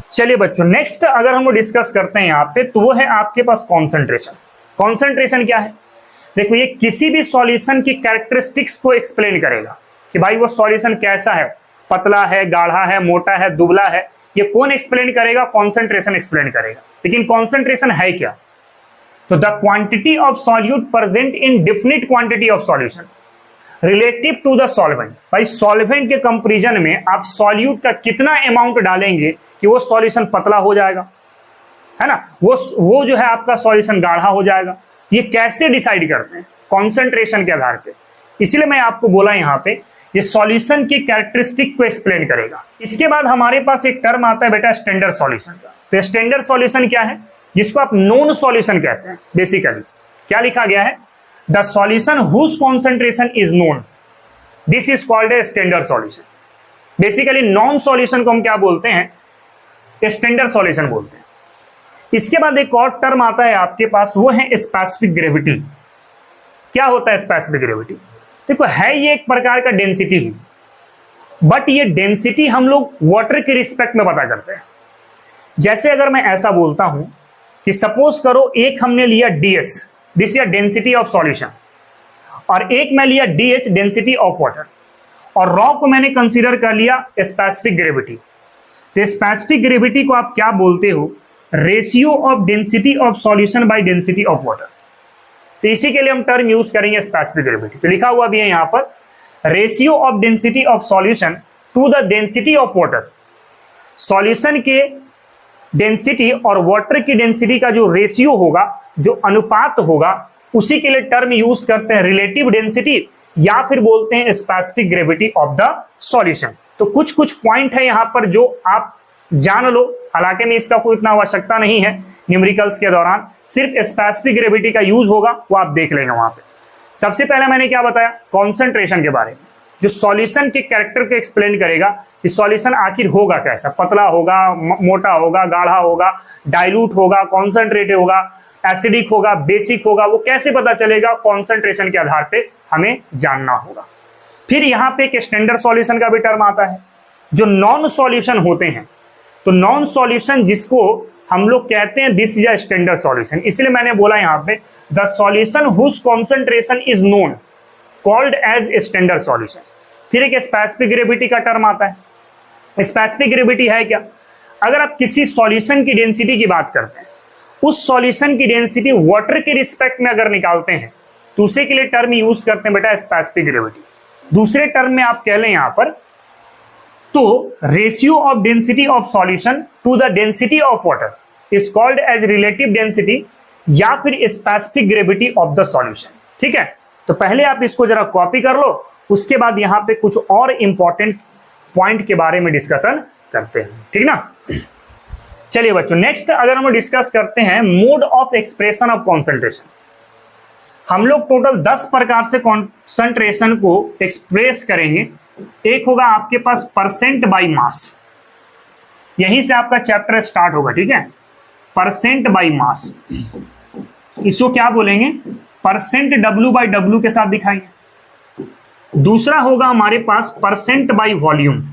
चलिए बच्चों, नेक्स्ट अगर हम लोग डिस्कस करते हैं यहाँ पे, तो वो है आपके पास कॉन्सेंट्रेशन। कॉन्सेंट्रेशन क्या है? देखो, ये किसी भी सॉल्यूशन की कैरेक्टरिस्टिक्स को एक्सप्लेन करेगा कि भाई वो सॉल्यूशन कैसा है, पतला है, गाढ़ा है, मोटा है, दुबला है। ये कौन एक्सप्लेन करेगा? कॉन्सेंट्रेशन एक्सप्लेन करेगा। लेकिन कॉन्सेंट्रेशन है क्या? तो the quantity of solute present in definite quantity of solution relative to the solvent. भाई सॉल्वेंट के कंपैरिजन में आप सॉल्यूट का कितना अमाउंट डालेंगे कि वो सॉल्यूशन पतला हो जाएगा, है ना, वो जो है आपका सॉल्यूशन गाढ़ा हो जाएगा। ये कैसे डिसाइड करते हैं? कॉन्सेंट्रेशन के आधार पे। इसलिए मैं आपको बोला यहाँ पे ये सॉल्यूशन की कैरेक्टरिस्टिक को एक्सप्लेन करेगा। इसके बाद हमारे पास एक टर्म आता है बेटा स्टैंडर्ड सॉल्यूशन का। तो स्टैंडर्ड सॉल्यूशन क्या है? जिसको आप नोन सॉल्यूशन कहते हैं। बेसिकली क्या लिखा गया है? The solution whose concentration is known, this is called a standard solution. Basically known solution को हम क्या बोलते हैं? स्टैंडर्ड सॉल्यूशन बोलते हैं। इसके बाद एक और टर्म आता है आपके पास, वो है स्पेसिफिक ग्रेविटी। क्या होता है स्पेसिफिक ग्रेविटी? देखो, है ये एक प्रकार का डेंसिटी ही, बट ये डेंसिटी हम लोग वाटर के रिस्पेक्ट में पता करते हैं। जैसे अगर मैं ऐसा बोलता हूं कि सपोज करो एक हमने लिया ds, this is density of solution, और एक मैं लिया dh, डेंसिटी ऑफ वाटर, और रॉ को मैंने कंसीडर कर लिया स्पेसिफिक ग्रेविटी। तो स्पेसिफिक ग्रेविटी को आप क्या बोलते हो? Ratio of density of solution by density of water. तो इसी के लिए हम टर्म यूज करेंगे स्पेसिफिक ग्रेविटी। तो लिखा हुआ भी है यहाँ पर, ratio of density of solution to the density of water. Solution के डेंसिटी और वाटर की डेंसिटी का जो रेशियो होगा, जो अनुपात होगा, उसी के लिए टर्म यूज करते हैं रिलेटिव डेंसिटी या फिर बोलते हैं specific gravity of the solution. तो कुछ कुछ पॉइंट है यहां पर जो आप जान लो, हालांकि में इसका कोई इतना आवश्यकता नहीं है न्यूमेरिकल्स के दौरान, सिर्फ स्पेसिफिक ग्रेविटी का यूज होगा, वो आप देख लेंगे वहां पे। सबसे पहले मैंने क्या बताया, कॉन्सेंट्रेशन के बारे में, जो सॉल्यूशन के कैरेक्टर को एक्सप्लेन करेगा कि सॉल्यूशन आखिर होगा कैसा, पतला होगा, मोटा होगा, गाढ़ा होगा, डाइल्यूट होगा, कॉन्सेंट्रेटेड होगा, एसिडिक होगा, बेसिक होगा, वो कैसे पता चलेगा, कॉन्सेंट्रेशन के आधार पे हमें जानना होगा। फिर यहाँ पे एक स्टैंडर्ड सॉल्यूशन का भी टर्म आता है, जो नॉन सॉल्यूशन होते हैं। तो नॉन सॉल्यूशन जिसको हम लोग कहते हैं this is a standard solution, इसलिए मैंने बोला यहाँ पे the solution whose concentration is known called as standard solution. फिर एक स्पेसिफिक ग्रेविटी का टर्म आता है। स्पेसिफिक ग्रेविटी है क्या, अगर आप किसी सॉल्यूशन की डेंसिटी की बात करते हैं, उस सॉल्यूशन की डेंसिटी वाटर के रिस्पेक्ट में अगर निकालते हैं तो उसे के लिए टर्म यूज करते हैं बेटा स्पेसिफिक ग्रेविटी। दूसरे टर्म में आप कह लें यहां पर, तो ratio of density of solution to the density of water is called as relative density या फिर specific gravity of the solution. ठीक है, तो पहले आप इसको जरा कॉपी कर लो, उसके बाद यहां पे कुछ और इंपॉर्टेंट पॉइंट के बारे में डिस्कशन करते हैं। ठीक ना, चलिए बच्चों, नेक्स्ट अगर हम डिस्कस करते हैं mode of expression of concentration. हम लोग टोटल 10 प्रकार से कॉन्सेंट्रेशन को एक्सप्रेस करेंगे। एक होगा आपके पास परसेंट बाई मास, यहीं से आपका चैप्टर स्टार्ट होगा। ठीक है, परसेंट बाई मास, इसको क्या बोलेंगे, परसेंट डब्ल्यू बाई डब्ल्यू के साथ दिखाएंगे। दूसरा होगा हमारे पास परसेंट बाई वॉल्यूम,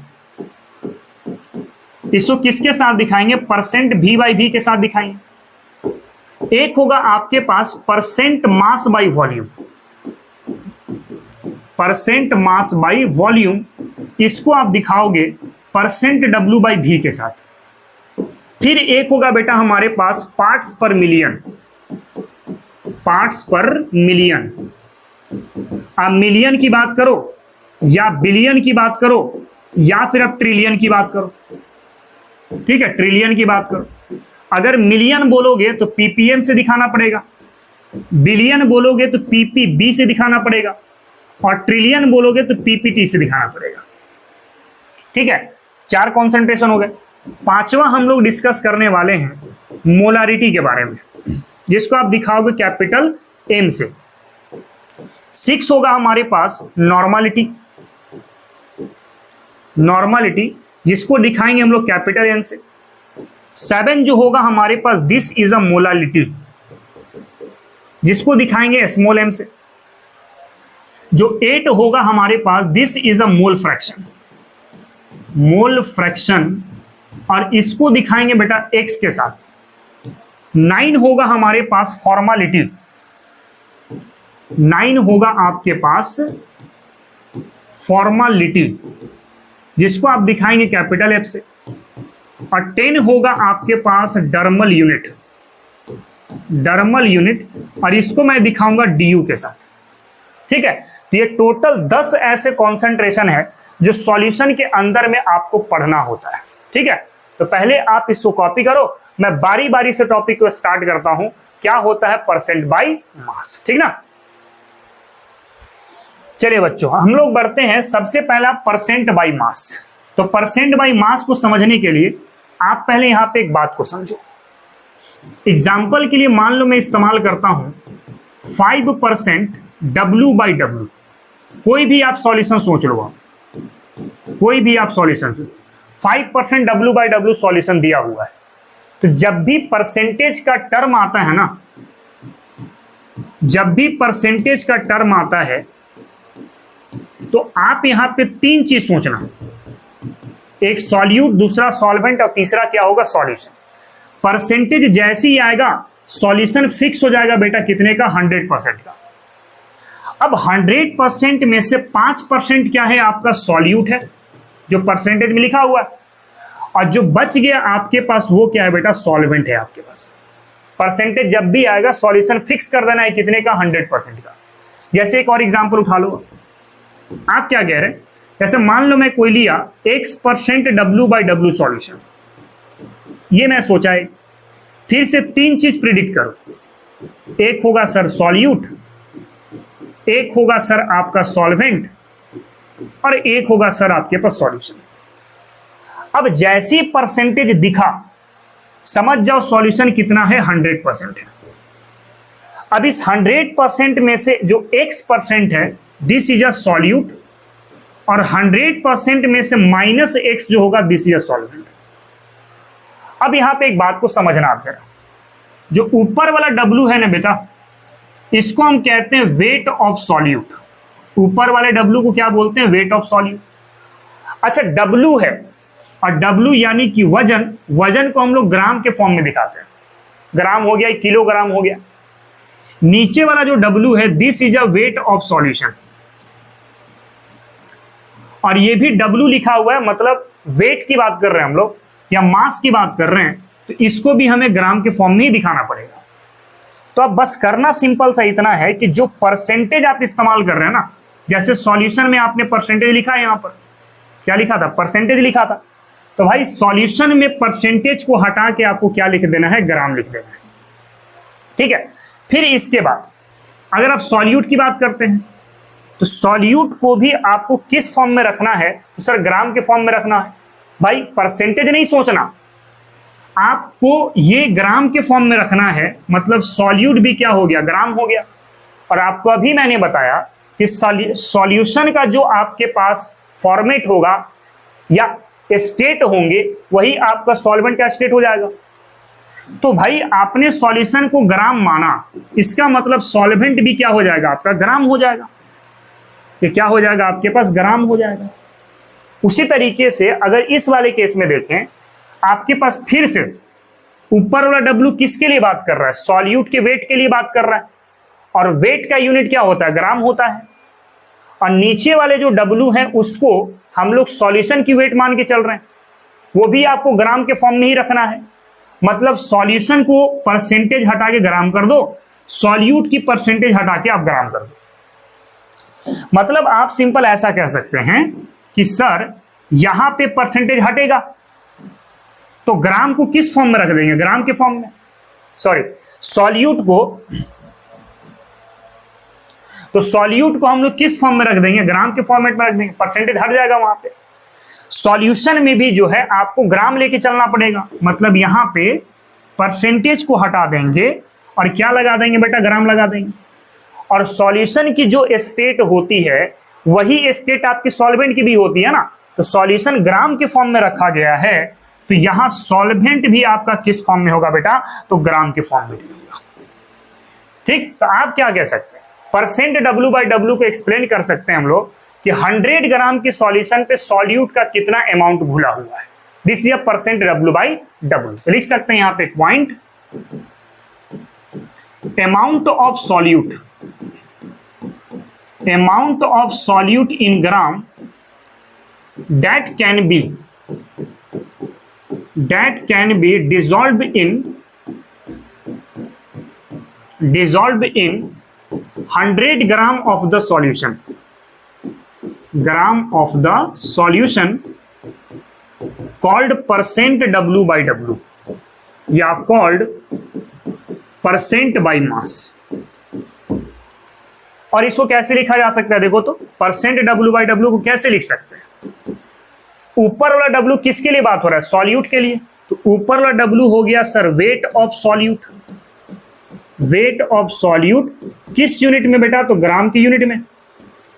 इसको किसके साथ दिखाएंगे, परसेंट भी बाई भी के साथ दिखाएंगे। एक होगा आपके पास percent mass by volume, percent mass by volume, इसको आप दिखाओगे परसेंट डब्ल्यू बाई भी के साथ। फिर एक होगा बेटा हमारे पास पार्ट्स पर मिलियन, पार्ट्स पर मिलियन। आप मिलियन की बात करो या बिलियन की बात करो या फिर आप ट्रिलियन की बात करो। ठीक है, ट्रिलियन की बात करो। अगर मिलियन बोलोगे तो पीपीएम से दिखाना पड़ेगा, बिलियन बोलोगे तो पीपीबी से दिखाना पड़ेगा, और ट्रिलियन बोलोगे तो पीपीटी से दिखाना पड़ेगा। ठीक है, 4 कॉन्सेंट्रेशन हो गए। पांचवा हम लोग डिस्कस करने वाले हैं मोलारिटी के बारे में, जिसको आप दिखाओगे कैपिटल एम से। 6 होगा हमारे पास नॉर्मलिटी, नॉर्मलिटी जिसको दिखाएंगे हम लोग कैपिटल एन से। 7 जो होगा हमारे पास दिस इज अ मोलालिटी, जिसको दिखाएंगे स्मॉल एम से। जो 8 होगा हमारे पास this is a mole fraction, mole fraction, और इसको दिखाएंगे बेटा एक्स के साथ। 9 होगा हमारे पास फॉर्मालिटी, 9 होगा आपके पास फॉर्मालिटी, जिसको आप दिखाएंगे कैपिटल एफ से। और 10 होगा आपके पास डर्मल यूनिट, डर्मल यूनिट, और इसको मैं दिखाऊंगा डीयू के साथ। ठीक है, तो ये टोटल 10 ऐसे कॉन्सेंट्रेशन है जो सॉल्यूशन के अंदर में आपको पढ़ना होता है। ठीक है, तो पहले आप इसको कॉपी करो, मैं बारी बारी से टॉपिक को स्टार्ट करता हूं। क्या होता है परसेंट बाई मास, ठीक ना। चलिए बच्चों, हम लोग बढ़ते हैं। सबसे पहला परसेंट बाई मास। तो परसेंट बाई मास को समझने के लिए आप पहले यहां पे एक बात को समझो। एग्जाम्पल के लिए मान लो मैं इस्तेमाल करता हूं 5% डब्ल्यू बाई डब्ल्यू। कोई भी आप सॉल्यूशन सोच लो, कोई भी आप solution 5% W by W solution दिया हुआ है। तो जब भी परसेंटेज का टर्म आता है ना, जब भी परसेंटेज का टर्म आता है तो आप यहां पे 3 चीज सोचना, एक सॉल्यूट, दूसरा सॉल्वेंट, और तीसरा क्या होगा, सॉल्यूशन। परसेंटेज जैसे ही आएगा सॉल्यूशन फिक्स हो जाएगा बेटा कितने का, 100% का। अब 100% में से 5% क्या है, आपका सॉल्यूट है जो परसेंटेज में लिखा हुआ है, और जो बच गया आपके पास वो क्या है बेटा, सॉल्वेंट है आपके पास। परसेंटेज जब भी आएगा सॉल्यूशन फिक्स कर देना है कितने का, 100% का। जैसे एक और एग्जांपल उठा लो, आप क्या कह रहे हैं, जैसे मान लो मैं कोई लिया X% W by W solution, ये मैं सोचा है। फिर से 3 चीज प्रिडिक्ट करो, एक होगा सर सॉल्यूट, एक होगा सर आपका सॉल्वेंट और एक होगा सर आपके पास सॉल्यूशन। अब जैसी परसेंटेज दिखा समझ जाओ सॉल्यूशन कितना है, 100% है। अब इस 100% में से जो x% है दिस इज अ सॉल्यूट, और 100% में से -x जो होगा दिस इज अ सॉल्वेंट। अब यहां पे एक बात को समझना आप जरा, जो ऊपर वाला W है ना बेटा, इसको हम कहते हैं वेट ऑफ सॉल्यूट। ऊपर वाले W को क्या बोलते हैं, वेट ऑफ सॉल्यूट। अच्छा W है, और W यानी कि वजन, वजन को हम लोग ग्राम के फॉर्म में दिखाते हैं, ग्राम हो गया, किलोग्राम हो गया। नीचे वाला जो W है this is a weight of solution, और ये भी W लिखा हुआ है, मतलब वेट की बात कर रहे हैं हम लोग या मास की बात कर रहे हैं, तो इसको भी हमें ग्राम के फॉर्म में ही दिखाना पड़ेगा। तो अब बस करना सिंपल सा इतना है कि जो परसेंटेज आप इस्तेमाल कर रहे हैं ना, जैसे सॉल्यूशन में आपने परसेंटेज लिखा है, यहां पर क्या लिखा था, परसेंटेज लिखा था, तो भाई सॉल्यूशन में परसेंटेज को हटा के आपको क्या लिख देना है, ग्राम लिख देना है। ठीक है, फिर इसके बाद अगर आप सॉल्यूट की बात करते हैं तो सॉल्यूट को भी आपको किस फॉर्म में रखना है, तो सर ग्राम के फॉर्म में रखना है। भाई परसेंटेज नहीं सोचना, आपको ये ग्राम के फॉर्म में रखना है, मतलब सॉल्यूट भी क्या हो गया, ग्राम हो गया। और आपको अभी मैंने बताया कि सॉल्यूशन का जो आपके पास फॉर्मेट होगा या स्टेट होंगे वही आपका सॉल्वेंट का स्टेट हो जाएगा। तो भाई आपने सॉल्यूशन को ग्राम माना, इसका मतलब सॉल्वेंट भी क्या हो जाएगा, आपका ग्राम हो जाएगा। ये क्या हो जाएगा, आपके पास ग्राम हो जाएगा। उसी तरीके से अगर इस वाले केस में देखें, आपके पास फिर से ऊपर वाला W किसके लिए बात कर रहा है, सॉल्यूट के वेट के लिए बात कर रहा है, और वेट का यूनिट क्या होता है, ग्राम होता है। और नीचे वाले जो W है उसको हम लोग सॉल्यूशन की वेट मान के चल रहे हैं, वो भी आपको ग्राम के फॉर्म में ही रखना है। मतलब सॉल्यूशन को परसेंटेज हटा के ग्राम कर दो, सॉल्यूट की परसेंटेज हटा के आप ग्राम कर दो। मतलब आप सिंपल ऐसा कह सकते हैं कि सर यहां पे परसेंटेज हटेगा तो ग्राम को किस फॉर्म में रख देंगे, ग्राम के फॉर्म में, सॉरी सॉल्यूट को, तो सॉल्यूट को हम लोग किस फॉर्म में रख देंगे, ग्राम के फॉर्मेट में रख देंगे, परसेंटेज हट जाएगा वहां पे। सॉल्यूशन में भी जो है आपको ग्राम लेके चलना पड़ेगा, मतलब यहां पे परसेंटेज को हटा देंगे और क्या लगा देंगे बेटा, ग्राम लगा देंगे। और सॉल्यूशन की जो स्टेट होती है वही स्टेट आपकी सॉल्वेंट की भी होती है ना, तो सॉल्यूशन ग्राम के फॉर्म में रखा गया है, तो यहां सॉल्वेंट भी आपका किस फॉर्म में होगा बेटा, तो ग्राम के फॉर्म में होगा। ठीक, तो आप क्या कह सकते हैं, परसेंट W/W को एक्सप्लेन कर सकते हैं हम लोग कि 100 ग्राम की सॉल्यूशन पे सॉल्यूट का कितना अमाउंट घुला हुआ है, this is a percent W/W। लिख सकते हैं यहां पे point, amount of solute, amount of solute in gram that can be dissolved in 100 gram of the solution, called percent W/W या called percent by mass। और इसको कैसे लिखा जा सकता है, देखो तो परसेंट W/W को कैसे लिख सकते हैं, ऊपर वाला W किसके लिए बात हो रहा है, सॉल्यूट के लिए, तो ऊपर वाला W हो गया sir wait of solute. Wait of solute किस यूनिट में बेटा, तो ग्राम की यूनिट में।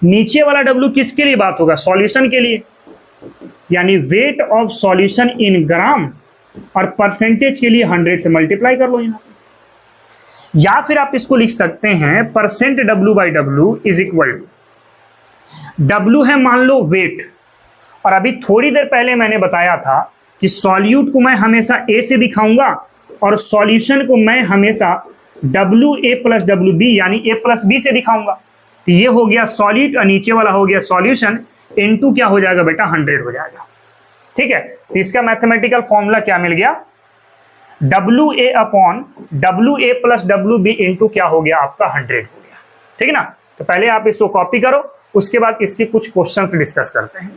नीचे वाला W किसके लिए बात होगा, सॉल्यूशन के लिए, यानी वेट ऑफ सॉल्यूशन इन ग्राम, और परसेंटेज के लिए 100 से मल्टीप्लाई कर लो यहां। या फिर आप इसको लिख सकते हैं percent W/W is equal to, W है मान लो वेट, और अभी थोड़ी देर पहले मैंने बताया था कि सॉल्यूट को मैं हमेशा A से दिखाऊंगा और सॉल्यूशन को मैं हमेशा WA+WB यानी A+B से दिखाऊंगा। तो ये हो गया सॉल्यूट और नीचे वाला हो गया सॉल्यूशन, इनटू क्या हो जाएगा बेटा, 100 हो जाएगा। ठीक है, तो इसका मैथमेटिकल फॉर्मूला क्या मिल गया, WA+WB इंटू क्या हो गया आपका 100 हो गया। ठीक है ना, तो पहले आप इसको कॉपी करो, उसके बाद इसके कुछ क्वेश्चंस डिस्कस करते हैं।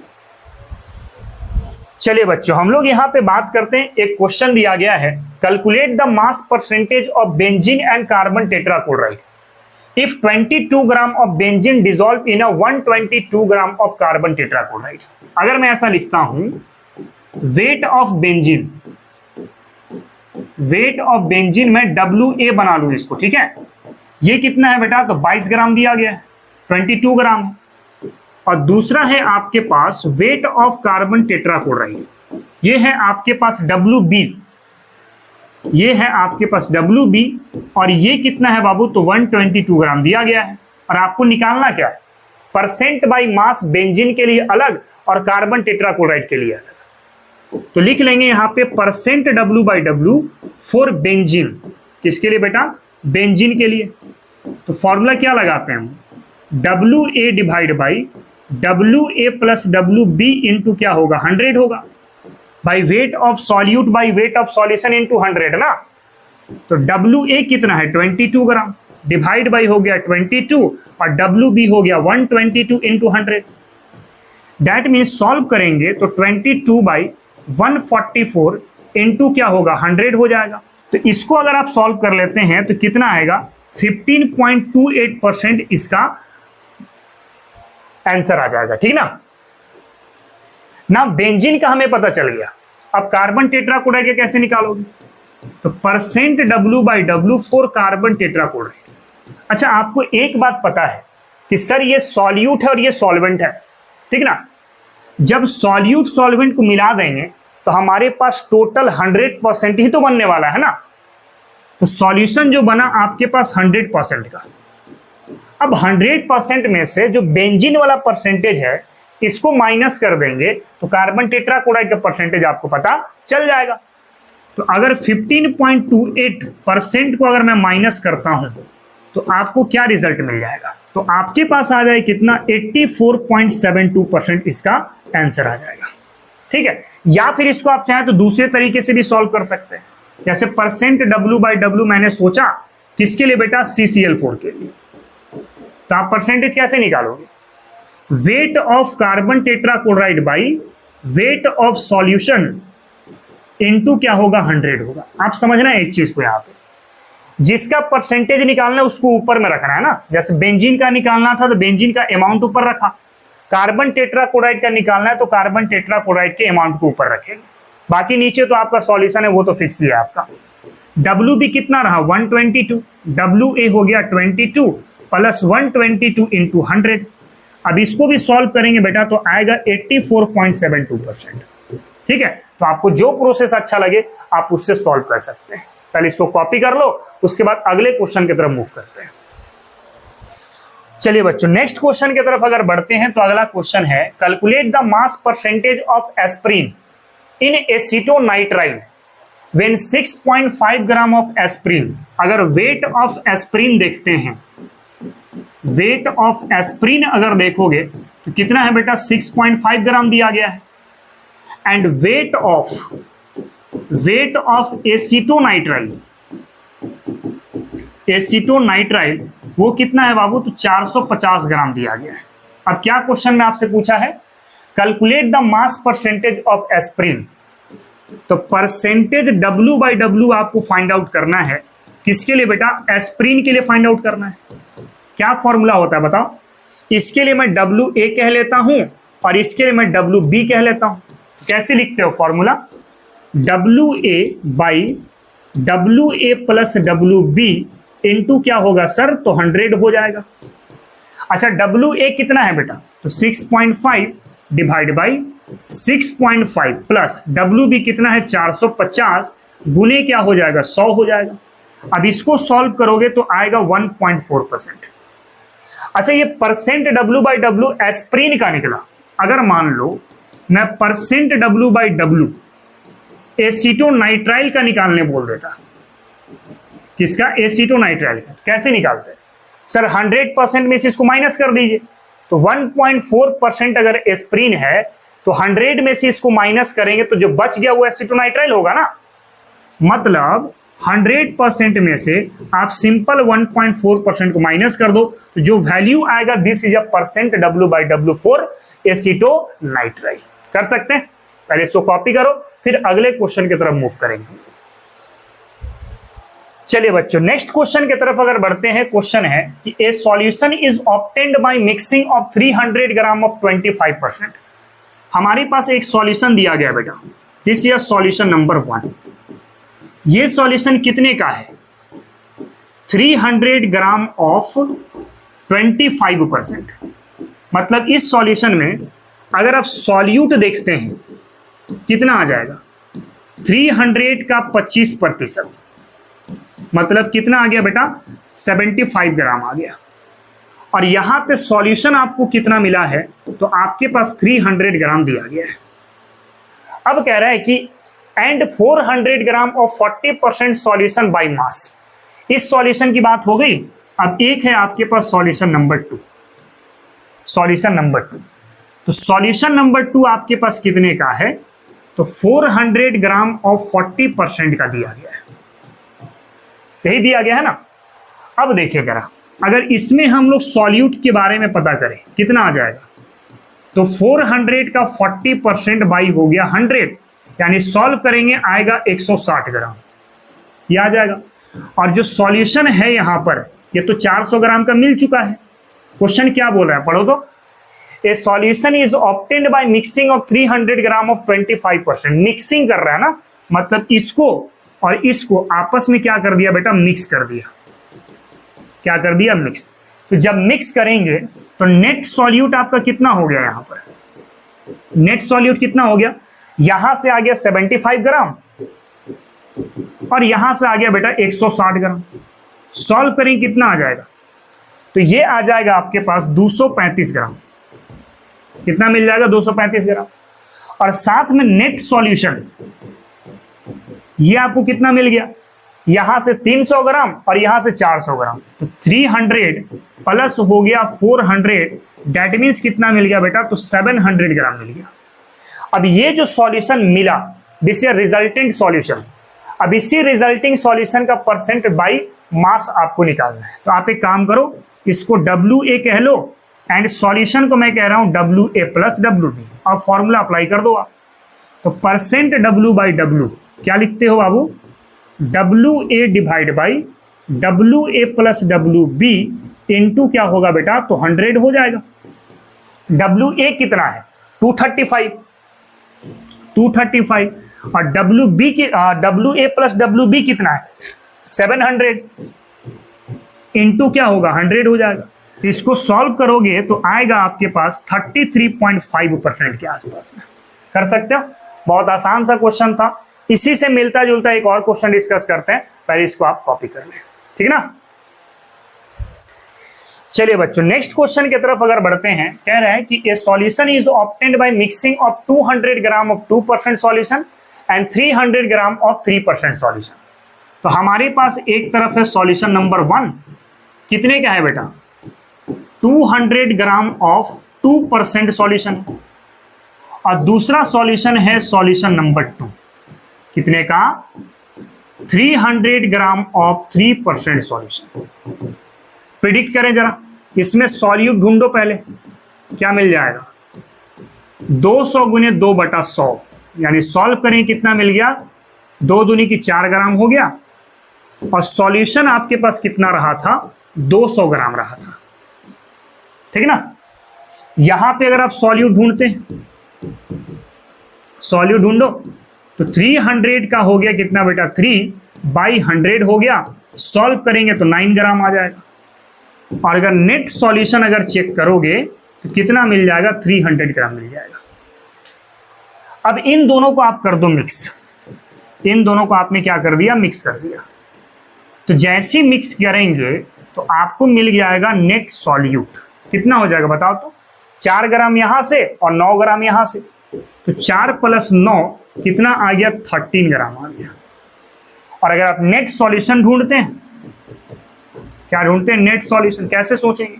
चलिए बच्चों, हम लोग यहाँ पे बात करते हैं, एक क्वेश्चन दिया गया है, calculate the mass percentage of benzene and carbon tetrachloride. if 22 gram of benzene dissolve in a 122 gram of carbon tetrachloride. अगर मैं ऐसा लिखता हूं, वेट ऑफ बेंजीन मैं WA बना लूं इसको, ठीक है। ये कितना है बेटा, तो 22 ग्राम दिया गया है, 22 ग्राम है। और दूसरा है आपके पास वेट ऑफ कार्बन टेट्राक्लोराइड, ये है आपके पास WB, ये है आपके पास WB, और ये कितना है बाबू, तो 122 ग्राम दिया गया है। और आपको निकालना क्या है, परसेंट बाय मास बेंजीन के लिए अलग और कार्बन टेट्राक्लोराइड के लिए अलग। तो लिख लेंगे यहाँ पे परसेंट W/W फॉर बेंजीन, किसके लिए बेटा, बेंजीन के लिए। तो फॉर्मूला क्या लगाते हैं हम, WA divide by WA plus WB into क्या होगा, 100 होगा, by wait of solute by weight of solution into 100 ना। तो WA कितना है, 22 ग्राम, डिवाइड बाई हो गया 22, और WB हो गया 122 इंटू 100। दैट मीन्स सॉल्व करेंगे तो 22/144 इंटू क्या होगा, 100 हो जाएगा। तो इसको अगर आप सॉल्व कर लेते हैं तो कितना आएगा, 15.28% इसका आंसर आ जाएगा, ठीक ना। ना बेंजीन का हमें पता चल गया, अब कार्बन टेट्राक्लोराइड के कैसे निकालोगे, तो percent W/W for carbon tetrachloride. अच्छा, आपको एक बात पता है कि सर ये सॉल्यूट है और ये सॉल्वेंट है, ठीक ना। जब सॉल्यूट सॉल्वेंट को मिला देंगे तो हमारे पास टोटल 100% ही तो बनने वाला है ना। तो सॉल्यूशन जो बना आपके पास 100% का। अब 100% में से जो बेंजीन वाला परसेंटेज है इसको माइनस कर देंगे तो कार्बन टेट्राक्लोराइड का परसेंटेज आपको पता चल जाएगा। तो अगर 15.28% को अगर मैं माइनस करता हूं तो आपको क्या रिजल्ट मिल जाएगा, तो आपके पास आ जाए कितना, 84.72% इसका आंसर आ जाएगा, ठीक है। या फिर इसको आप चाहें तो दूसरे तरीके से भी सॉल्व कर सकते हैं, जैसे परसेंट W/W मैंने सोचा किसके लिए बेटा, CCl4 के लिए। तो आप परसेंटेज कैसे निकालोगे, weight of carbon tetrachloride by weight of solution into क्या होगा, 100 होगा। आप समझना एक चीज को, यहाँ पे जिसका परसेंटेज निकालना है उसको ऊपर में रखना है ना। जैसे बेंजीन का निकालना था तो बेंजीन का अमाउंट ऊपर रखा, कार्बन टेट्राक्लोराइड का निकालना है तो कार्बन टेट्राक्लोराइड के अमाउंट को ऊपर रखेंगे, बाकी नीचे तो आपका सॉल्यूशन है वो तो फिक्स ही है आपका। WB कितना रहा, 122, WA हो गया 22 प्लस 122 इंटू 100। अब इसको भी सॉल्व करेंगे बेटा तो आएगा 84.72%, ठीक है। तो आपको जो प्रोसेस अच्छा लगे आप उससे सॉल्व कर सकते हैं। पहले इसको कॉपी कर लो, उसके बाद अगले क्वेश्चन की तरफ मूव करते हैं। चलिए बच्चों, नेक्स्ट क्वेश्चन की तरफ अगर बढ़ते हैं तो अगला क्वेश्चन है, calculate the mass percentage of aspirin in acetonitrile when 6.5 gram of aspirin. अगर वेट ऑफ एस्प्रिन देखते हैं, वेट ऑफ एस्प्रिन अगर देखोगे तो कितना है बेटा, 6.5 ग्राम दिया गया है। एंड वेट ऑफ एसीटोनाइट्राइल वो कितना है बाबू, तो 450 ग्राम दिया गया है। अब क्या क्वेश्चन में आपसे पूछा है, calculate the mass percentage of aspirin. तो परसेंटेज W/W आपको फाइंड आउट करना है, किसके लिए बेटा, एस्प्रिन के लिए फाइंड आउट करना है। क्या फॉर्मूला होता है बताओ, इसके लिए मैं WA कह लेता हूं और इसके लिए मैं WB कह लेता हूं। कैसे लिखते हो formula, WA plus WB into क्या होगा सर, तो 100 हो जाएगा। अच्छा, WA कितना है बेटा, तो 6.5 डिवाइड बाई 6.5 प्लस WB कितना है, 450 गुने क्या हो जाएगा, 100 हो जाएगा। अब इसको सॉल्व करोगे तो आएगा 1.4%। अच्छा, ये परसेंट W/W एस्प्रिन का निकला। अगर मान लो मैं परसेंट W/W एसीटोनाइट्राइल का निकालने बोल देता, किसका, एसीटोनाइट्राइल का, कैसे निकालते हैं सर, 100% में से इसको माइनस कर दीजिए। तो 1.4% अगर एस्प्रिन है तो 100 में से इसको माइनस करेंगे तो जो बच गया वो एसीटोनाइट्राइल होगा ना। मतलब 100% में से आप सिंपल 1.4% को माइनस कर दो तो जो वैल्यू आएगा, this is a percent W/W for acetonitrile. कर सकते हैं, पहले इसको कॉपी करो फिर अगले क्वेश्चन की तरफ मूव करेंगे। चलिए बच्चों नेक्स्ट क्वेश्चन की तरफ अगर बढ़ते हैं। क्वेश्चन है कि ए solution is obtained by mixing of 300 gram of 25%। हमारे पास एक सॉल्यूशन दिया गया बेटा, दिस इज सॉल्यूशन नंबर 1। ये सॉल्यूशन कितने का है? 300 ग्राम ऑफ 25%। मतलब इस सॉल्यूशन में अगर आप सॉल्यूट देखते हैं कितना आ जाएगा, 300 का 25%, मतलब कितना आ गया बेटा, 75 ग्राम आ गया। और यहां पे सॉल्यूशन आपको कितना मिला है, तो आपके पास 300 ग्राम दिया गया है। अब कह रहा है कि and 400 gram of 40% solution by mass. इस सॉल्यूशन की बात हो गई। अब एक है आपके पास सॉल्यूशन नंबर 2, सॉल्यूशन नंबर 2। तो सॉल्यूशन नंबर 2 आपके पास कितने का है, तो 400 ग्राम ऑफ 40% का दिया गया है। यही दिया गया है ना। अब देखिए जरा, अगर इसमें हम लोग सॉल्यूट के बारे में पता करें कितना आ जाएगा, तो 400 का 40% बाई हो गया 100, यानी सॉल्व करेंगे आएगा 160 ग्राम, ये आ जाएगा। और जो सॉल्यूशन है यहां पर, ये तो 400 ग्राम का मिल चुका है। क्वेश्चन क्या बोल रहा है, पढ़ो तो। ए solution is obtained by mixing of 300 gram of 25%। Mixing कर रहा है ना, मतलब इसको और इसको आपस में क्या कर दिया बेटा, मिक्स कर दिया। क्या कर दिया, मिक्स। तो जब मिक्स करेंगे तो नेट सॉल्यूट आपका कितना हो गया, यहां पर नेट सॉल्यूट कितना हो गया, यहां से आ गया 75 ग्राम और यहां से आ गया बेटा 160 ग्राम। सॉल्व करें कितना आ जाएगा, तो ये आ जाएगा आपके पास 235 ग्राम। कितना मिल जाएगा, 235 ग्राम। और साथ में नेट सॉल्यूशन ये आपको कितना मिल गया, यहां से 300 ग्राम और यहां से 400 ग्राम। तो 300 प्लस हो गया 400, डेट मीन्स कितना मिल गया बेटा, तो 700 ग्राम मिल गया। अब ये जो सॉल्यूशन मिला, दिस इज रिजल्टेंट सॉल्यूशन। अब इसी रिजल्टिंग सॉल्यूशन का परसेंट बाई मास आपको निकालना है। तो आप एक काम करो, इसको WA कह लो एंड सॉल्यूशन को मैं कह रहा हूं WA प्लस WB, और फॉर्मूला अप्लाई कर दो आप। तो परसेंट W बाई W क्या लिखते हो बाबू, WA divide by WA plus WB into क्या होगा बेटा, तो 100 हो जाएगा। WA कितना है, 235 और WA प्लस WB कितना है, 700 इंटू क्या होगा, 100 हो जाएगा। तो इसको सॉल्व करोगे तो आएगा आपके पास 33.5% के आसपास में। कर सकते हो, बहुत आसान सा क्वेश्चन था। इसी से मिलता जुलता एक और क्वेश्चन डिस्कस करते हैं, पहले इसको आप कॉपी कर लें, ठीक ना। चलिए बच्चों नेक्स्ट क्वेश्चन की तरफ अगर बढ़ते हैं। कह रहे हैं कि ए solution is obtained by mixing of 200 gram of 2% solution and 300 gram of 3% solution. तो हमारे पास एक तरफ है सॉल्यूशन नंबर 1, कितने का है बेटा, 200 ग्राम ऑफ 2% सॉल्यूशन, और दूसरा सॉल्यूशन है सॉल्यूशन नंबर 2, कितने का, 300 ग्राम ऑफ 3% सॉल्यूशन। प्रिडिक्ट करें जरा, इसमें सॉल्यूट ढूंढो पहले, क्या मिल जाएगा, 200 गुने 2/100, यानी सॉल्व करें कितना मिल गया, 2 दूनी की 4 ग्राम हो गया। और सॉल्यूशन आपके पास कितना रहा था, 200 ग्राम रहा था, ठीक है ना। यहां पे अगर आप सॉल्यूट ढूंढते हैं, सॉल्यूट ढूंढो, तो 300 का हो गया कितना बेटा, 3/100 हो गया। सॉल्व करेंगे तो 9 ग्राम आ जाएगा। और अगर नेट सॉल्यूशन अगर चेक करोगे तो कितना मिल जाएगा, 300 ग्राम मिल जाएगा। अब इन दोनों को आप कर दो मिक्स, इन दोनों को आपने क्या कर दिया, मिक्स कर दिया। तो जैसे मिक्स करेंगे तो आपको मिल जाएगा नेट सॉल्यूट, कितना हो जाएगा बताओ तो, 4 ग्राम यहां से और 9 ग्राम यहां से। तो 4 + 9 कितना आ गया, 13 ग्राम आ गया। और अगर आप नेट सॉल्यूशन ढूंढते हैं, क्या ढूंढते हैं, नेट सॉल्यूशन कैसे सोचेंगे,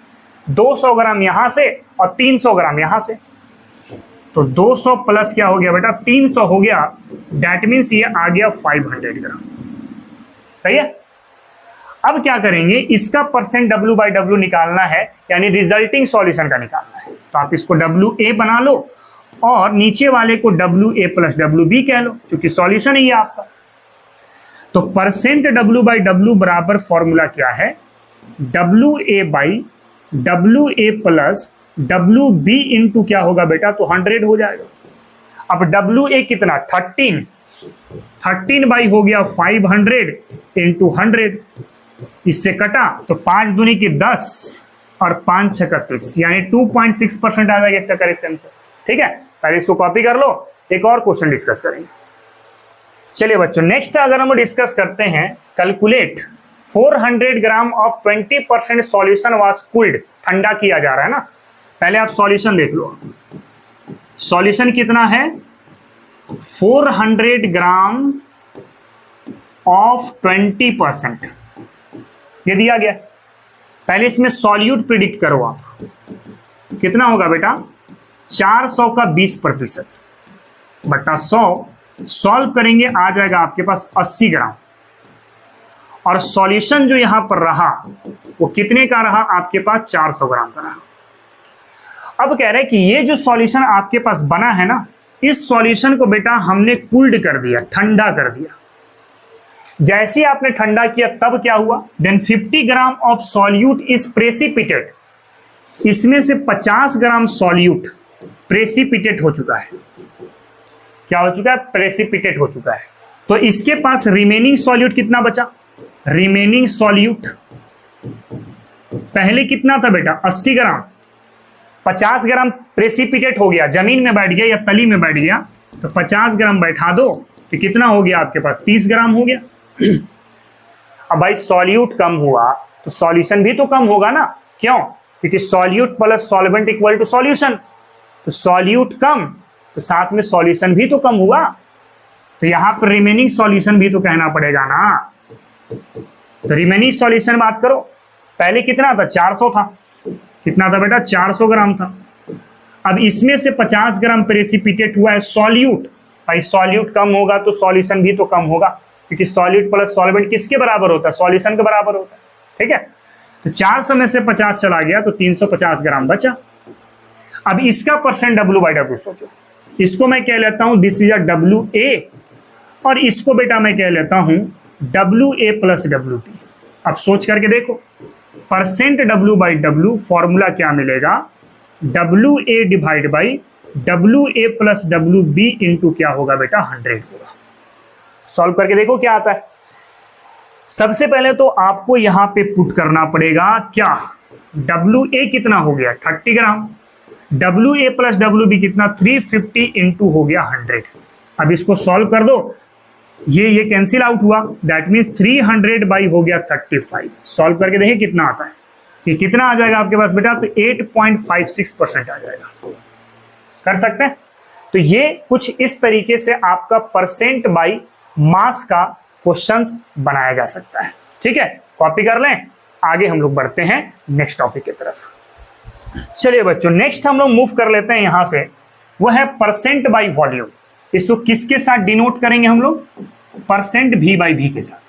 200 ग्राम यहां से और 300 ग्राम यहां से। तो 200 प्लस क्या हो गया बेटा, 300 हो गया, दैट मीन्स ये आ गया 500 ग्राम। सही है। अब क्या करेंगे, इसका परसेंट W/W निकालना है, यानी रिजल्टिंग सॉल्यूशन का निकालना है। तो आप इसको WA बना लो और नीचे वाले को WA प्लस WB कह लो, क्योंकि सॉल्यूशन ही है आपका। तो परसेंट डब्ल्यू बाई डब्ल्यू बराबर फॉर्मूला क्या है, W A by W A plus W B into क्या होगा बेटा, तो 100 हो जाएगा। अब डब्ल्यू ए कितना 13 बाई हो गया 500 इंटू 100, इससे कटा तो 5 दूनी की 10 और 5 6 31, यानी 2.6% आ जाएगा इसका करेक्ट आंसर। ठीक है, पहले इसको कॉपी कर लो, एक और क्वेश्चन डिस्कस करेंगे। चलिए बच्चों, नेक्स्ट अगर हम डिस्कस करते हैं, calculate 400 gram of 20% solution was cooled, ठंडा किया जा रहा है ना। पहले आप सॉल्यूशन देख लो, सॉल्यूशन कितना है 400 ग्राम ऑफ 20%, ये दिया गया। पहले इसमें सॉल्यूट प्रिडिक्ट करो आप, कितना होगा बेटा 400 का 20% बटा 100, सॉल्व करेंगे आ जाएगा आपके पास 80 ग्राम। और सॉल्यूशन जो यहां पर रहा वो कितने का रहा आपके पास, 400 ग्राम का रहा। अब कह रहे हैं कि ये जो सॉल्यूशन आपके पास बना है ना, इस सॉल्यूशन को बेटा हमने कूल्ड कर दिया, ठंडा कर दिया। जैसे ही आपने ठंडा किया तब क्या हुआ, then 50 gram of solute is precipitate, इसमें से 50 ग्राम सॉल्यूट प्रेसिपिटेट हो चुका है। क्या हो चुका है, प्रेसिपिटेट हो चुका है। तो इसके पास रिमेनिंग सॉल्यूट कितना बचा, रिमेनिंग सॉल्यूट पहले कितना था बेटा 80 ग्राम, 50 ग्राम प्रेसिपिटेट हो गया, जमीन में बैठ गया या तली में बैठ गया, तो 50 ग्राम बैठा दो तो कितना हो गया आपके पास 30 ग्राम हो गया। अब भाई सॉल्यूट कम हुआ तो सॉल्यूशन भी तो कम होगा ना, क्यों, क्योंकि solute plus solvent equal to solution, तो सॉल्यूट कम तो साथ में सॉल्यूशन भी तो कम हुआ, तो यहां पर रिमेनिंग सॉल्यूशन भी तो कहना पड़ेगा ना। तो रिमेनिंग सॉल्यूशन बात करो, पहले कितना था 400 था, कितना था बेटा 400 ग्राम था। अब इसमें से 50 ग्राम प्रेसिपिटेट हुआ है सॉल्यूट, भाई सॉल्यूट कम होगा तो सॉल्यूशन भी तो कम होगा, क्योंकि सॉल्यूट प्लस सॉल्वेंट किसके बराबर होता है, सॉल्यूशन के बराबर होता है। ठीक है, तो 400 में से 50 चला गया तो 350 ग्राम बचा। अब इसका परसेंट डब्ल्यू बाई डब्ल्यू सोचो, इसको मैं कह लेता हूं this is a W A, और इसको बेटा मैं कह लेता हूं W A plus W B. अब सोच करके देखो, percent W by W formula क्या मिलेगा, W A divide by W A plus W B into क्या होगा बेटा 100 होगा। सॉल्व करके देखो क्या आता है। सबसे पहले तो आपको यहां पे पुट करना पड़ेगा क्या, डब्ल्यू ए कितना हो गया 30 gram, W A plus W B कितना 350 इंटू हो गया 100। अब इसको सॉल्व कर दो, ये कैंसिल आउट हुआ, दैट मीन्स 300 बाई हो गया 35। सॉल्व करके देखिए कितना आता है, कि कितना आ जाएगा आपके पास बेटा, तो 8.56% आ जाएगा। कर सकते हैं। तो ये कुछ इस तरीके से आपका परसेंट बाई मास का क्वेश्चंस बनाया जा सकता है। ठीक है, कॉपी कर लें, आगे हम लोग बढ़ते हैं नेक्स्ट टॉपिक की तरफ। चलिए बच्चों, नेक्स्ट हम लोग मूव कर लेते हैं यहां से, वो है परसेंट बाई वॉल्यूम। इसको किसके साथ डिनोट करेंगे हम लोग, परसेंट भी बाई भी के साथ।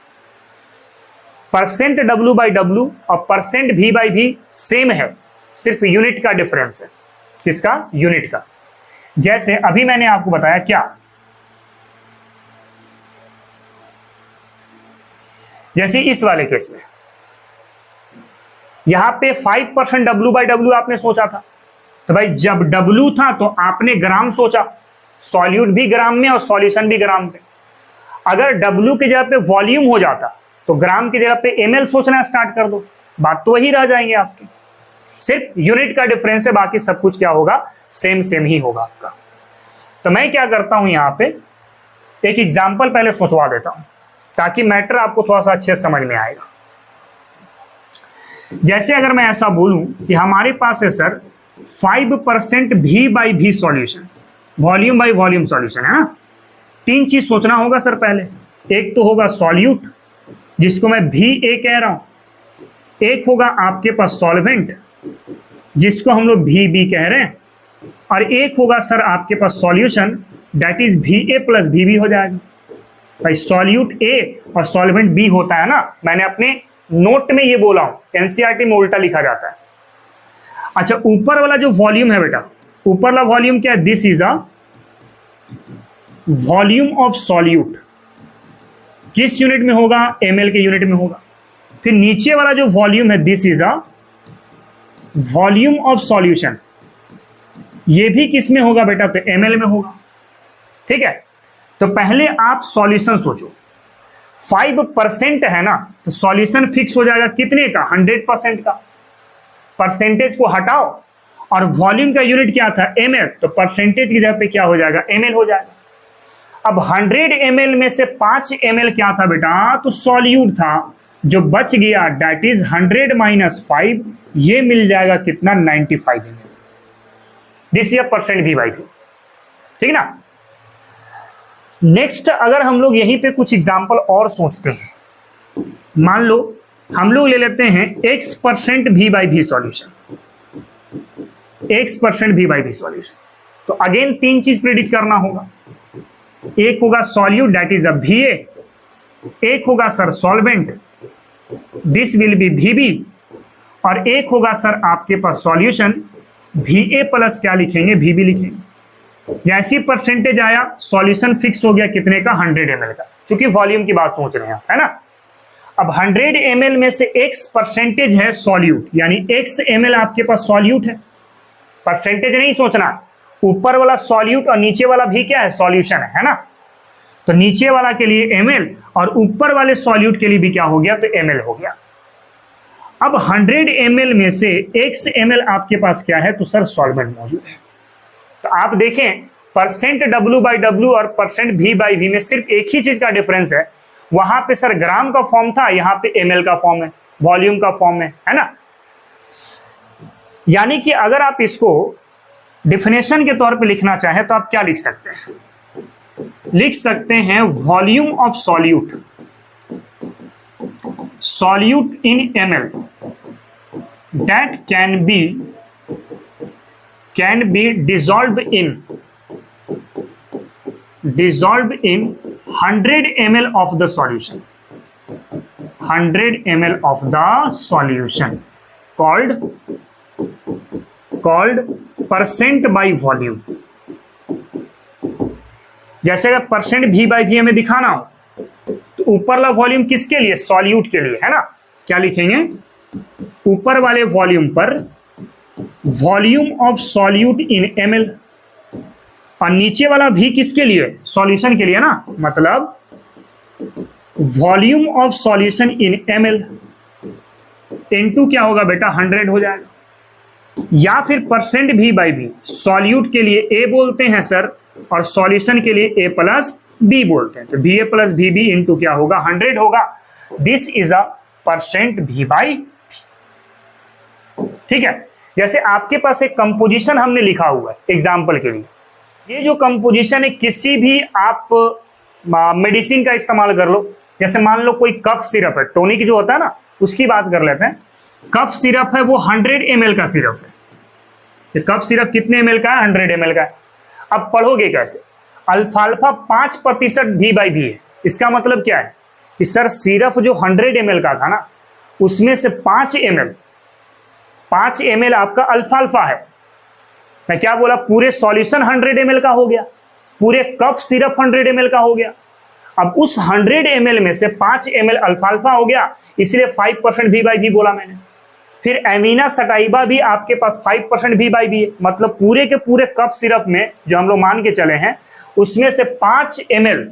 परसेंट डब्ल्यू बाई डब्ल्यू और परसेंट भी बाई भी सेम है, सिर्फ यूनिट का डिफरेंस है। किसका, यूनिट का। जैसे अभी मैंने आपको बताया क्या, जैसे इस वाले केस में यहां पे 5% डब्ल्यू बाई डब्ल्यू आपने सोचा था, तो भाई जब डब्ल्यू था तो आपने ग्राम सोचा, सॉल्यूट भी ग्राम में और सॉल्यूशन भी ग्राम पे। अगर डब्ल्यू की जगह पे वॉल्यूम हो जाता तो ग्राम की जगह पे एमएल सोचना स्टार्ट कर दो, बात तो वही रह जाएंगे आपके, सिर्फ यूनिट का डिफरेंस है, बाकी सब कुछ क्या होगा, सेम ही होगा आपका। तो मैं क्या करता हूं, यहां पे एक एग्जाम्पल पहले सोचवा देता हूं ताकि मैटर आपको थोड़ा सा अच्छे समझ में आएगा। जैसे अगर मैं ऐसा बोलूं कि हमारे पास है सर 5% भी बाई भी solution, volume by volume solution है ना। 3 चीज सोचना होगा सर पहले, एक तो होगा सॉल्यूट जिसको मैं भी ए कह रहा हूं, एक होगा आपके पास सॉल्वेंट जिसको हम लोग भी बी कह रहे हैं, और एक होगा सर आपके पास सॉल्यूशन दैट इज भी ए प्लस भी बी हो जाएगा। भाई सॉल्यूट ए और सॉल्वेंट बी होता है ना, मैंने अपने नोट में ये बोला हूं, एनसीईआरटी में उल्टा लिखा जाता है। अच्छा, ऊपर वाला जो वॉल्यूम है बेटा, ऊपर वाला वॉल्यूम क्या है, this is a volume of solute, किस यूनिट में होगा, ml के यूनिट में होगा। फिर नीचे वाला जो वॉल्यूम है, this is a volume of solution, ये भी किस में होगा बेटा, तो ml में होगा। ठीक है, तो पहले आप सॉल्यूशन सोचो, 5% है ना, तो सॉल्यूशन फिक्स हो जाएगा कितने का, 100% का। परसेंटेज को हटाओ और वॉल्यूम का यूनिट क्या था, ml, तो परसेंटेज की जगह पे क्या हो जाएगा, ml हो जाएगा। अब 100 ml में से 5 ml क्या था बेटा, तो सॉल्यूट था, जो बच गया दैट इज 100 - 5, ये मिल जाएगा कितना, 95 ml। This is percent V/V। ठीक ना। नेक्स्ट अगर हम लोग यहीं पे कुछ एग्जांपल और सोचते हैं, मान लो हम लोग ले लेते हैं x% V/V solution, x% V/V solution. तो अगेन 3 चीज प्रेडिक्ट करना होगा, एक होगा solute that is a VA, एक होगा sir solvent this will be VB, और एक होगा सर आपके पास सॉल्यूशन VA प्लस क्या लिखेंगे, VB लिखेंगे। जैसी परसेंटेज आया सॉल्यूशन फिक्स हो गया कितने का, 100 ml का, क्योंकि वॉल्यूम की बात सोच रहे हैं, है ना। अब 100 ml में से x परसेंटेज है सॉल्यूट, यानी x ml आपके पास सॉल्यूट है, परसेंटेज नहीं सोचना, ऊपर वाला सॉल्यूट और नीचे वाला भी क्या है, सॉल्यूशन है ना। तो नीचे वाला के लिए ml और ऊपर वाले सॉल्यूट के लिए भी क्या हो गया, तो ml हो गया। अब 100 ml में से x ml आपके पास क्या है, तो सर सॉल्वेंट मौजूद है। तो आप देखें परसेंट W/W और परसेंट V/V में सिर्फ एक ही चीज का डिफरेंस है, वहां पे सर ग्राम का फॉर्म था, यहां पे ml का फॉर्म है, वॉल्यूम का फॉर्म है ना। यानी कि अगर आप इसको डिफिनेशन के तौर पे लिखना चाहें तो आप क्या लिख सकते हैं, लिख सकते हैं volume of solute, solute in ml that can be dissolved in 100 ml of the solution, 100 ml of the solution called percent by volume। जैसे अगर परसेंट V/V हमें दिखाना हो तो ऊपर वाला वॉल्यूम किसके लिए, सॉल्यूट के लिए, है ना। क्या लिखेंगे, ऊपर वाले वॉल्यूम पर volume of solute in ml, और नीचे वाला भी किसके लिए, सॉल्यूशन के लिए ना, मतलब volume of solution in ml into क्या होगा बेटा, 100 हो जाएगा। या फिर परसेंट V/V, सॉल्यूट के लिए A बोलते हैं सर, और सॉल्यूशन के लिए A प्लस B बोलते हैं, तो VA प्लस VB इंटू क्या होगा, 100 होगा। This is a percent V/V। ठीक है, जैसे आपके पास एक कंपोजिशन हमने लिखा हुआ है एग्जाम्पल के लिए, ये जो कंपोजिशन है किसी भी आप मेडिसिन का इस्तेमाल कर लो, जैसे मान लो कोई कफ सिरप है, टॉनिक जो होता है ना, उसकी बात कर लेते हैं। कफ सिरप है वो 100 ml का सिरप है, ये कफ सिरप कितने ml का है, 100 ml का है। अब पढ़ोगे कैसे, अल्फाल्फा 5% V/V है, इसका मतलब क्या है कि सर सिरप जो 100 ml का था ना, उसमें से 5 ml आपका अल्फाल्फा है। मैं क्या बोला, पूरे सॉल्यूशन 100 ml का हो गया, पूरे कफ सिरप 100 ml का हो गया। अब उस 100 ml में से 5 ml अल्फाल्फा हो गया, इसलिए 5% V/V बोला मैंने। फिर एमिना सटाइबा भी आपके पास 5% V/V है, मतलब पूरे के पूरे कप सिरप में जो हम लोग मान के चले हैं, उसमें से 5 ml,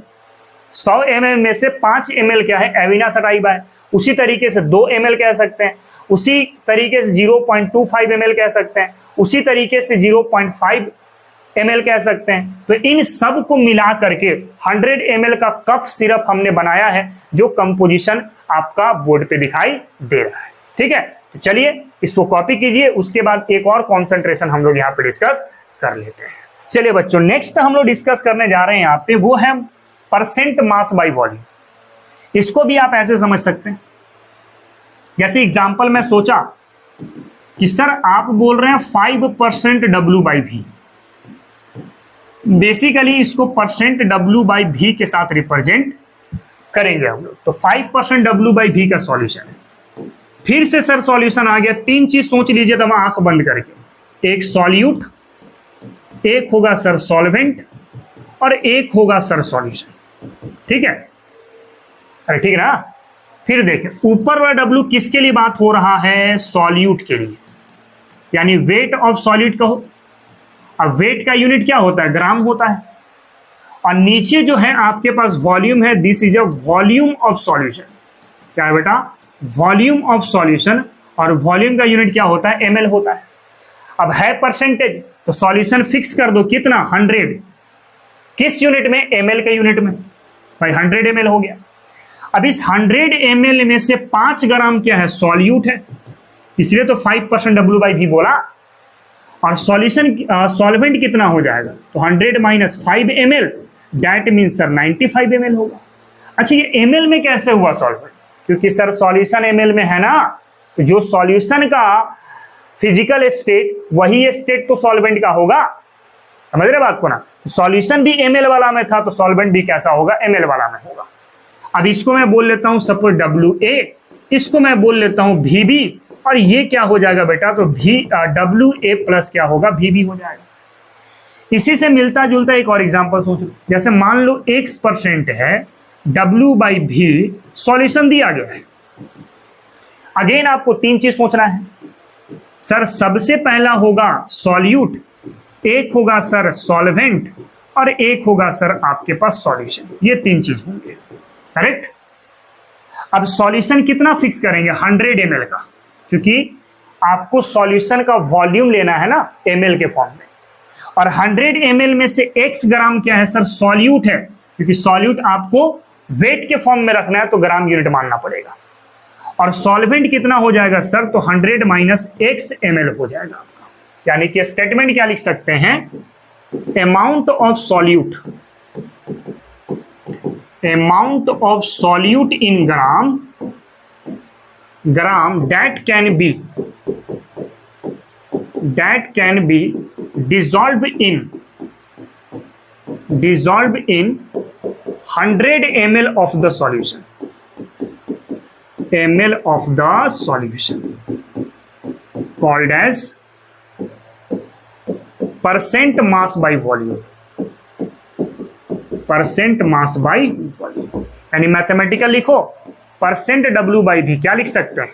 100 ml में से 5 ml क्या है, एमिना सटाइबा है। उसी तरीके से 2 ml कह सकते हैं, उसी तरीके से 0.25 ml कह सकते हैं, उसी तरीके से 0.5 ml कह सकते हैं। तो इन सब को मिला करके 100 ml का कप सिरप हमने बनाया है, जो कंपोजिशन आपका बोर्ड पे दिखाई दे रहा है। ठीक है, तो चलिए इसको कॉपी कीजिए, उसके बाद एक और कॉन्सेंट्रेशन हम लोग यहाँ पे डिस्कस कर लेते हैं। चलिए बच्चों, नेक्स्ट हम लोग डिस्कस करने जा रहे हैं यहाँ पे, वो है परसेंट मास बाय वॉल्यूम। इसको भी आप ऐसे समझ सकते हैं, जैसे एग्जाम्पल में सोचा कि सर आप बोल रहे हैं 5% W/V, बेसिकली इसको परसेंट W/V के साथ रिप्रेजेंट करेंगे हम लोग। तो 5% W/V का सॉल्यूशन है। फिर से सर सॉल्यूशन आ गया, 3 चीज सोच लीजिए तब आंख बंद करके, एक सॉल्यूट, एक होगा सर सॉल्वेंट, और एक होगा सर सॉल्यूशन। ठीक है, अरे ठीक है ना। फिर देखें ऊपर वाला W किसके लिए बात हो रहा है, सॉल्यूट के लिए, यानी वेट ऑफ सॉल्यूट कहो। अब वेट का यूनिट क्या होता है, ग्राम होता है। और नीचे जो है आपके पास वॉल्यूम है, this is a volume of solution. क्या है बेटा, वॉल्यूम ऑफ सॉल्यूशन। और वॉल्यूम का यूनिट क्या होता है, ml होता है। अब है परसेंटेज, तो सॉल्यूशन फिक्स कर दो, कितना, 100। किस यूनिट में, ml के यूनिट में, भाई 100 ml हो गया। अब इस 100 ml में से 5 ग्राम क्या है, सॉल्यूट है, इसलिए तो 5% W/V बोला। और सॉल्यूशन सॉल्वेंट कितना हो जाएगा, तो 100 minus 5 ml, that mean sir 95 ml होगा। अच्छा ये ml में कैसे हुआ सॉल्वेंट, क्योंकि सर सॉल्यूशन ml में है ना, तो जो सॉल्यूशन का फिजिकल स्टेट वही स्टेट तो सॉल्वेंट का होगा। समझ रहे बात को ना, सॉल्यूशन भी ml वाला में था, तो सॉल्वेंट भी कैसा होगा, ml वाला में होगा। अब इसको मैं बोल लेता हूं सपोज WA, इसको मैं बोल लेता हूं VB, और ये क्या हो जाएगा बेटा, तो WA प्लस क्या होगा, VB हो जाएगा। इसी से मिलता जुलता एक और एग्जांपल सोचो, जैसे मान लो X% है, W/V सॉल्यूशन दिया गया है। अगेन आपको 3 चीज सोचना है सर, सबसे पहला होगा सॉल्यूट, एक होगा सर सॉल्वेंट, और एक होगा सर आपके पास सॉल्यूशन। ये 3 चीज होंगे, करेक्ट। अब सॉल्यूशन कितना फिक्स करेंगे, 100 ml का, क्योंकि आपको सॉल्यूशन का वॉल्यूम लेना है ना ml के फॉर्म में। और 100 ml में से x ग्राम क्या है सर, सॉल्यूट है, क्योंकि सॉल्यूट आपको वेट के फॉर्म में रखना है तो ग्राम यूनिट मानना पड़ेगा। और सॉल्वेंट कितना हो जाएगा सर, तो 100 माइनस x ml हो जाएगा आपका। यानी कि स्टेटमेंट क्या लिख सकते हैं, amount of solute, amount of solute in gram that can be dissolved in 100 ml of the solution, called as percent mass by volume, percent mass by volume. यानी मैथमेटिकल लिखो, परसेंट W/V क्या लिख सकते हैं,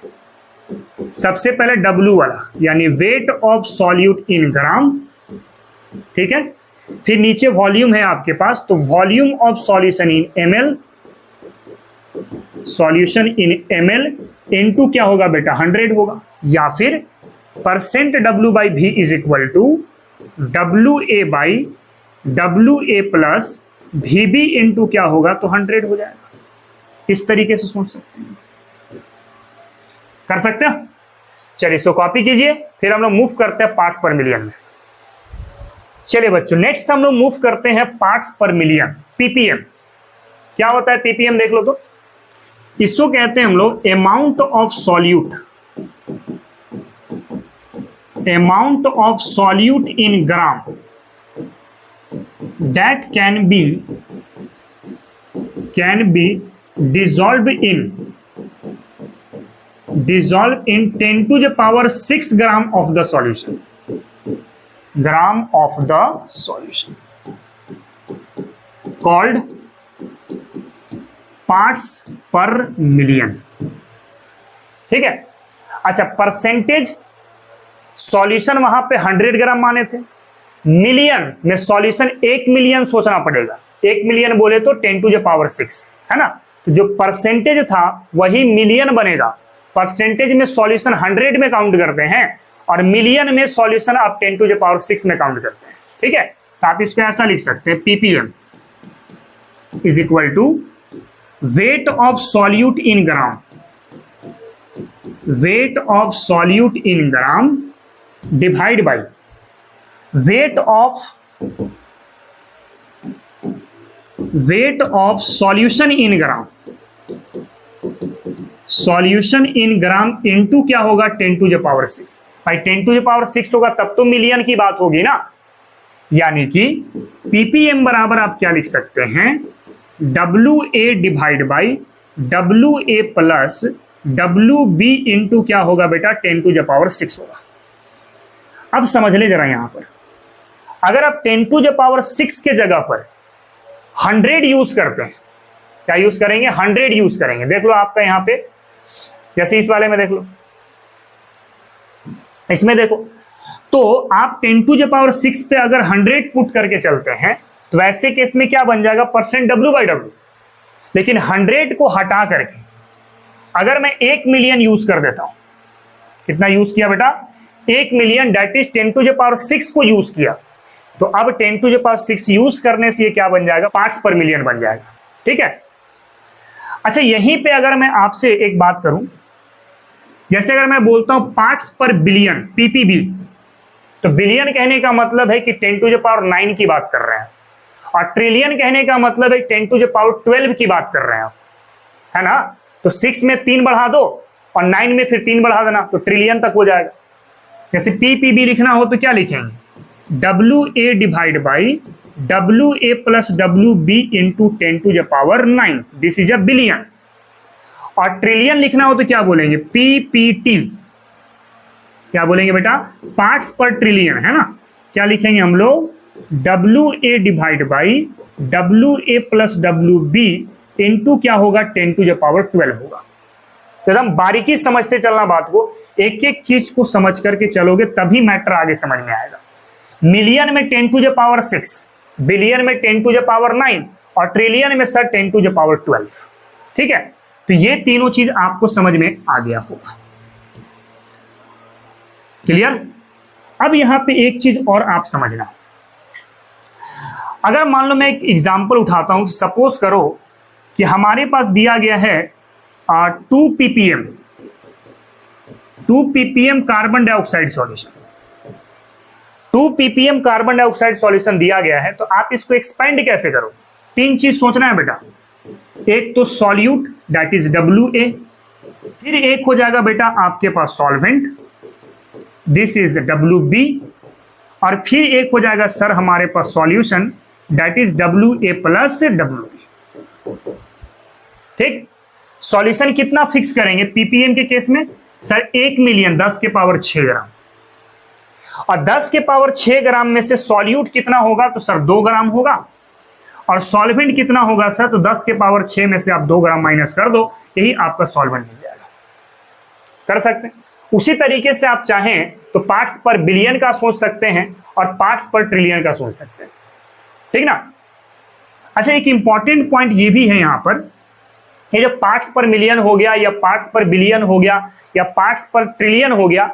सबसे पहले W वाला, यानी weight of solute in gram, ठीक है। फिर नीचे वॉल्यूम है आपके पास, तो volume of solution in ml, solution in ml into क्या होगा बेटा, 100 होगा। या फिर percent W/V is equal to WA plus VB into क्या होगा, तो 100 हो जाएगा। इस तरीके से सोच सकते हैं, कर सकते हैं। चलिए इसको कॉपी कीजिए, फिर हम लोग मूव करते हैं पार्ट्स पर मिलियन में। चलिए बच्चों नेक्स्ट हम लोग मूव करते हैं पार्ट्स पर मिलियन, PPM। क्या होता है PPM देख लो, तो इसको कहते हैं हम लोग amount of solute, amount of solute in gram that can be dissolved in 10 to the power 6 gram of the solution, called parts per million। ठीक है। अच्छा परसेंटेज, सॉल्यूशन वहां पे 100 ग्राम माने थे, मिलियन में सॉल्यूशन 1 मिलियन सोचना पड़ेगा। 1 मिलियन बोले तो 10 to the power 6 है ना, तो जो परसेंटेज था वही मिलियन बनेगा। परसेंटेज में सॉल्यूशन 100 में काउंट करते हैं, और मिलियन में सॉल्यूशन आप 10 to the power 6 में काउंट करते हैं। ठीक है, तो आप इसको ऐसा लिख सकते हैं, PPM is equal to weight of solute in gram, weight of solute in gram divide by weight of solution in gram, solution in gram into क्या होगा 10 to the power 6। भाई 10 to the power 6 होगा तब तो million की बात होगी ना। यानी कि PPM बराबर आप क्या लिख सकते हैं, WA divide by WA plus WB into क्या होगा बेटा 10 to the power 6 होगा। अब समझ ले जरा, यहां पर अगर आप 10 to the power 6 के जगह पर 100 यूज करते हैं क्या यूज करेंगे, 100 यूज करेंगे। देख लो आपका यहाँ पे, जैसे इस वाले में देख लो, इसमें देखो, तो आप 10⁶ पे अगर 100 पुट करके चलते हैं तो वैसे केस में क्या बन जाएगा, %W/W। लेकिन 100 को हटा करके अगर मैं 1 मिलियन यूज कर देता हूं, कितना यूज किया बेटा, 1 मिलियन, दैट इज 10⁶ को यूज किया, तो अब 10⁶ यूज करने से ये क्या बन जाएगा, पार्ट्स पर मिलियन बन जाएगा। ठीक है। अच्छा, यहीं पे अगर मैं आपसे एक बात करूं, जैसे अगर मैं बोलता हूं पार्ट्स पर बिलियन, पीपीबी, तो बिलियन कहने का मतलब है कि 10⁹ की बात कर रहे हैं, और ट्रिलियन कहने का मतलब है 10⁻12 की बात कर रहे हैं, है ना। तो 6 में 3 बढ़ा दो और 9 में फिर 3 बढ़ा देना, तो ट्रिलियन तक हो जाएगा। जैसे पीपीबी लिखना हो तो क्या लिखेंगे, WA divide by WA plus WB into 10⁹, this is a billion. और ट्रिलियन लिखना हो तो क्या बोलेंगे, PPT, क्या बोलेंगे बेटा, पार्ट्स पर ट्रिलियन, है ना। क्या लिखेंगे हम लोग, WA divide by WA plus WB into क्या होगा, 10⁻12 होगा। तो एकदम बारीकी समझते चलना बात को, एक एक चीज को समझ करके चलोगे तभी मैटर आगे समझ में आएगा। मिलियन में 10⁶, बिलियन में 10⁹, और ट्रिलियन में सर 10⁻12। ठीक है, तो ये तीनों चीज आपको समझ में आ गया होगा। क्लियर। अब यहां पे एक चीज और आप समझना, अगर मान लो मैं एक एग्जांपल उठाता हूं, सपोज करो कि हमारे पास दिया गया है 2 ppm carbon dioxide solution, 2 ppm carbon dioxide solution दिया गया है। तो आप इसको एक्सपेंड कैसे करो, 3 चीज सोचना है बेटा। एक तो सॉल्यूट, दैट इज WA, फिर एक हो जाएगा बेटा आपके पास सॉल्वेंट, दिस इज WB, और फिर एक हो जाएगा सर हमारे पास solution, that is WA plus WB। ठीक, सॉल्यूशन कितना फिक्स करेंगे पीपीएम के केस में, सर 1 मिलियन 10⁻6 ग्राम, और 10⁻6 ग्राम में से सॉल्यूट कितना होगा, तो सर 2 ग्राम होगा, और सॉल्वेंट कितना होगा सर, तो 10⁻6 में से आप 2 ग्राम माइनस कर दो, यही आपका सॉल्वेंट मिल जाएगा। कर सकते हैं। उसी तरीके से आप चाहें तो पार्ट्स पर बिलियन का सोच सकते हैं और पार्ट्स पर ट्रिलियन का सोच सकते हैं। ठीक ना। अच्छा, एक इंपॉर्टेंट पॉइंट ये भी है यहां पर, ये जो पार्ट्स पर मिलियन हो गया या पार्ट्स पर बिलियन हो गया या पार्ट्स पर ट्रिलियन हो गया,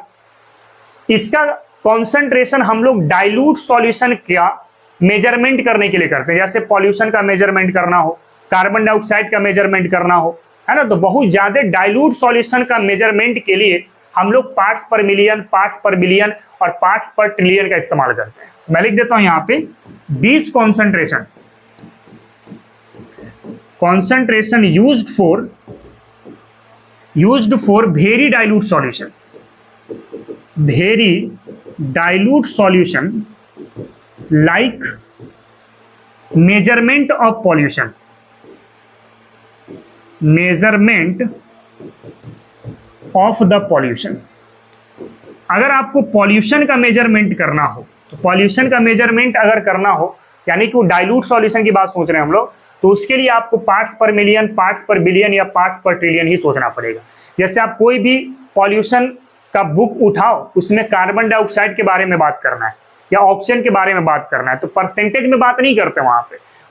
इसका कॉन्सेंट्रेशन हम लोग डाइल्यूट सॉल्यूशन का मेजरमेंट करने के लिए करते हैं। जैसे पॉल्यूशन का मेजरमेंट करना हो, कार्बन डाइऑक्साइड का मेजरमेंट करना हो, है ना, तो बहुत ज्यादा डाइल्यूट सॉल्यूशन का मेजरमेंट के लिए हम लोग पार्ट्स पर मिलियन, पार्ट्स पर बिलियन और पार्ट्स पर ट्रिलियन का इस्तेमाल करते हैं। मैं लिख देता हूं यहां पे, this concentration used for very dilute solution like measurement of pollution, अगर आपको पॉल्यूशन का मेजरमेंट करना हो, तो पॉल्यूशन का मेजरमेंट अगर करना हो, यानी कि वो डाइल्यूट सॉल्यूशन की बात सोच रहे हैं हम लोग, तो उसके लिए आपको पार्ट्स पर मिलियन, पार्ट्स पर बिलियन या पार्ट्स पर ट्रिलियन ही सोचना पड़ेगा। जैसे आप कोई भी पॉल्यूशन का बुक उठाओ, उसमें कार्बन डाइऑक्साइड के बारे में बात करना है या ऑक्सीजन के बारे में बात करना है, तो परसेंटेज में बात नहीं करते।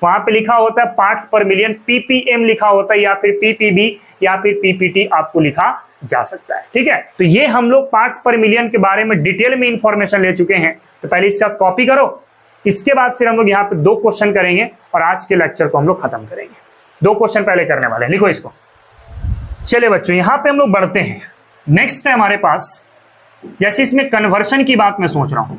वहां पे लिखा होता है पार्ट्स पर मिलियन, PPM लिखा होता है, या फिर PPB या फिर PPT आपको लिखा जा सकता है। ठीक है, तो ये हम लोग पार्ट्स पर मिलियन के बारे में डिटेल में इंफॉर्मेशन ले चुके हैं, तो पहले इसका कॉपी करो। इसके बाद फिर हम लोग यहाँ पे 2 क्वेश्चन करेंगे और आज के लेक्चर को हम लोग खत्म करेंगे। 2 क्वेश्चन पहले करने वाले हैं, लिखो इसको। चलिए बच्चों, यहाँ पे हम लोग बढ़ते हैं। नेक्स्ट है हमारे पास, जैसे इसमें कन्वर्शन की बात मैं सोच रहा हूं।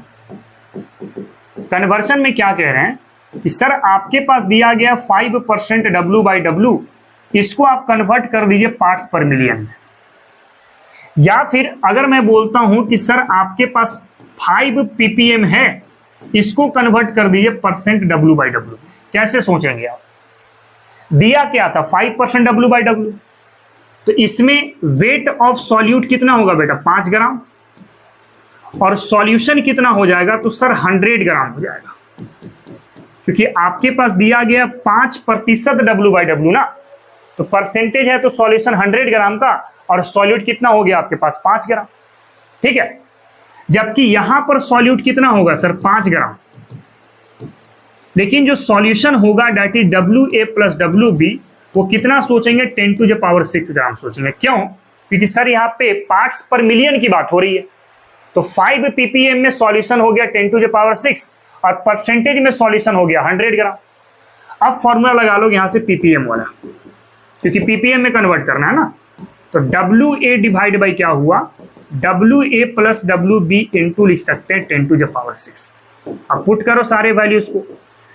कन्वर्शन में क्या कह रहे हैं कि सर आपके पास दिया गया 5% W/W, इसको आप कन्वर्ट कर दीजिए पार्ट्स पर मिलियन में। या फिर अगर मैं बोलता हूं कि सर आपके पास 5 ppm है, इसको कन्वर्ट कर दीजिए %W/W। कैसे सोचेंगे आप? दिया क्या था, 5% W/W, तो इसमें वेट ऑफ सॉल्यूट कितना होगा बेटा, 5 ग्राम, और सॉल्यूशन कितना हो जाएगा, तो सर 100 ग्राम हो जाएगा, क्योंकि आपके पास दिया गया 5% W/W ना, तो परसेंटेज है तो सॉल्यूशन 100 ग्राम का और सॉल्यूट कितना हो गया आपके पास 5 ग्राम। ठीक है, जबकि यहां पर सॉल्यूट कितना होगा सर 5 ग्राम, लेकिन जो सॉल्यूशन होगा that is WA plus WB वो कितना सोचेंगे 10⁻6 ग्राम सोचेंगे। क्यों? क्योंकि सर यहाँ पे पार्ट्स पर मिलियन की बात हो रही है। तो 5 ppm में सॉल्यूशन हो गया 10⁻6 और परसेंटेज में सॉल्यूशन हो गया 100 ग्राम। अब फॉर्मूला लगा लो यहां से ppm वाला, क्योंकि ppm में कन्वर्ट करना है ना। तो WA डिवाइड बाई क्या हुआ WA प्लस WB इंटू लिख सकते हैं 10⁻6। अब पुट करो सारे वैल्यूज को।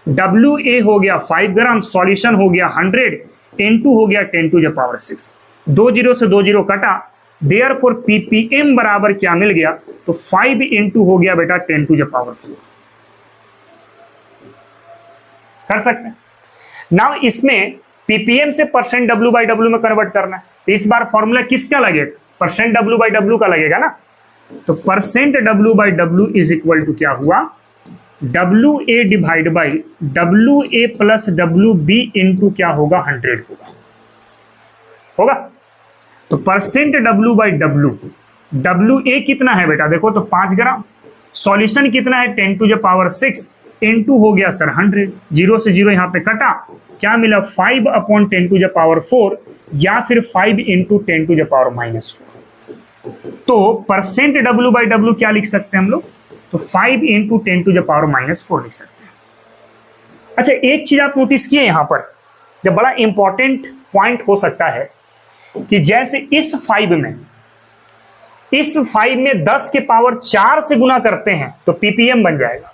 WA हो गया 5 ग्राम, सॉल्यूशन हो गया 100 इंटू हो गया 10⁻6। 2 जीरो से 2 जीरो कटा, देयरफॉर ppm बराबर क्या मिल गया तो 5 इंटू हो गया बेटा 10⁻4। कर सकते हैं। नाउ इसमें ppm से परसेंट W/W में कन्वर्ट करना है। तो इस बार फॉर्मूला किसका लगेगा? परसेंट W/W का लगेगा ना। तो percent W/W is equal to क्या हुआ WA divide by WA plus WB into क्या होगा 100 होगा। तो परसेंट W/W, WA कितना है बेटा देखो तो 5 ग्राम, सॉल्यूशन कितना है 10⁻6 इंटू हो गया सर 100। 0 से 0 यहाँ पे कटा, क्या मिला 5/10⁻4 या फिर 5 इंटू 10⁻⁻4। तो परसेंट W/W क्या लिख सकते हैं हम लोग तो 5 इंटू 10⁻⁻4 लिख सकते हैं। अच्छा एक चीज आप नोटिस किए यहां पर, जब बड़ा इंपॉर्टेंट पॉइंट हो सकता है कि जैसे इस 5 में 10 के पावर 4 से गुना करते हैं तो ppm बन जाएगा,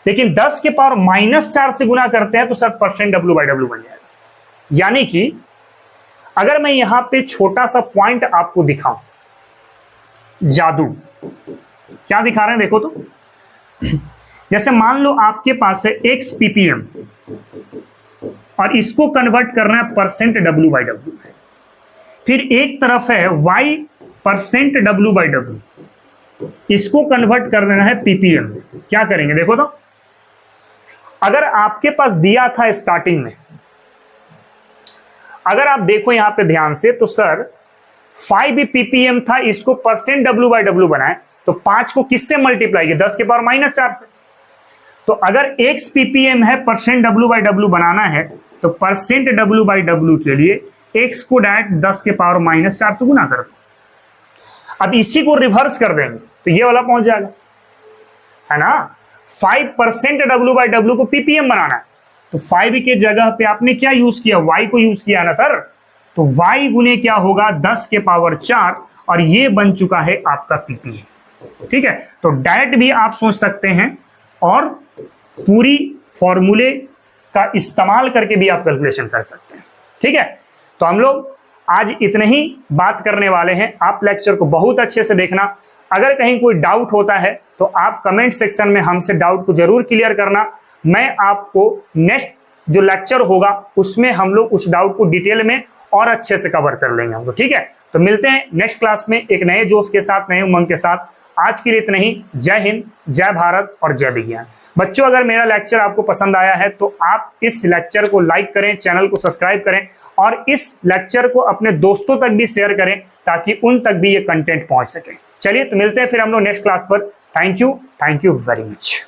लेकिन 10 के पावर -4 से गुना करते हैं तो सर परसेंट W/W बन जाएगा। यानी कि अगर मैं यहां पे छोटा सा पॉइंट आपको दिखाऊं, जादू क्या दिखा रहे हैं देखो तो, जैसे मान लो आपके पास है x ppm और इसको कन्वर्ट करना है परसेंट W/W, फिर एक तरफ है y परसेंट W/W, इसको कन्वर्ट करना है ppm। क्या करेंगे देखो तो, अगर आपके पास दिया था स्टार्टिंग में, अगर आप देखो यहां पे ध्यान से तो सर 5 ppm था, इसको परसेंट W/W बनाए तो 5 को किससे मल्टीप्लाई किया 10 के पावर -4 से। तो अगर x ppm है परसेंट W/W बनाना है तो परसेंट W/W के लिए x को डायरेक्ट 10 के पावर -4 से गुना कर दो। अब इसी को रिवर्स कर देंगे तो ये वाला पहुंच जाएगा, है ना। 5% W/W को ppm बनाना है तो 5 के जगह पे आपने क्या यूज किया y को यूज किया ना सर, तो y गुने क्या होगा 10 के पावर 4 और ये बन चुका है आपका ppm। ठीक है, तो डायरेक्ट भी आप सोच सकते हैं और पूरी फॉर्मूले का इस्तेमाल करके भी आप कैलकुलेशन कर सकते हैं। ठीक है, तो हम लोग आज इतने ही बात करने वाले हैं। आप लेक्चर को बहुत अच्छे से देखना। अगर कहीं कोई डाउट होता है तो आप कमेंट सेक्शन में हमसे डाउट को जरूर क्लियर करना। मैं आपको नेक्स्ट जो लेक्चर होगा उसमें हम लोग उस डाउट को डिटेल में और अच्छे से कवर कर लेंगे हम लोग। ठीक है, तो मिलते हैं नेक्स्ट क्लास में एक नए जोश के साथ, नए उमंग के साथ। आज के लिए इतना ही। जय हिंद, जय भारत और जय विज्ञान। बच्चों अगर मेरा लेक्चर आपको पसंद आया है तो आप इस लेक्चर को लाइक करें, चैनल को सब्सक्राइब करें और इस लेक्चर को अपने दोस्तों तक भी शेयर करें ताकि उन तक भी ये कंटेंट पहुंच सके। चलिए तो मिलते हैं फिर हम लोग नेक्स्ट क्लास पर। Thank you very much.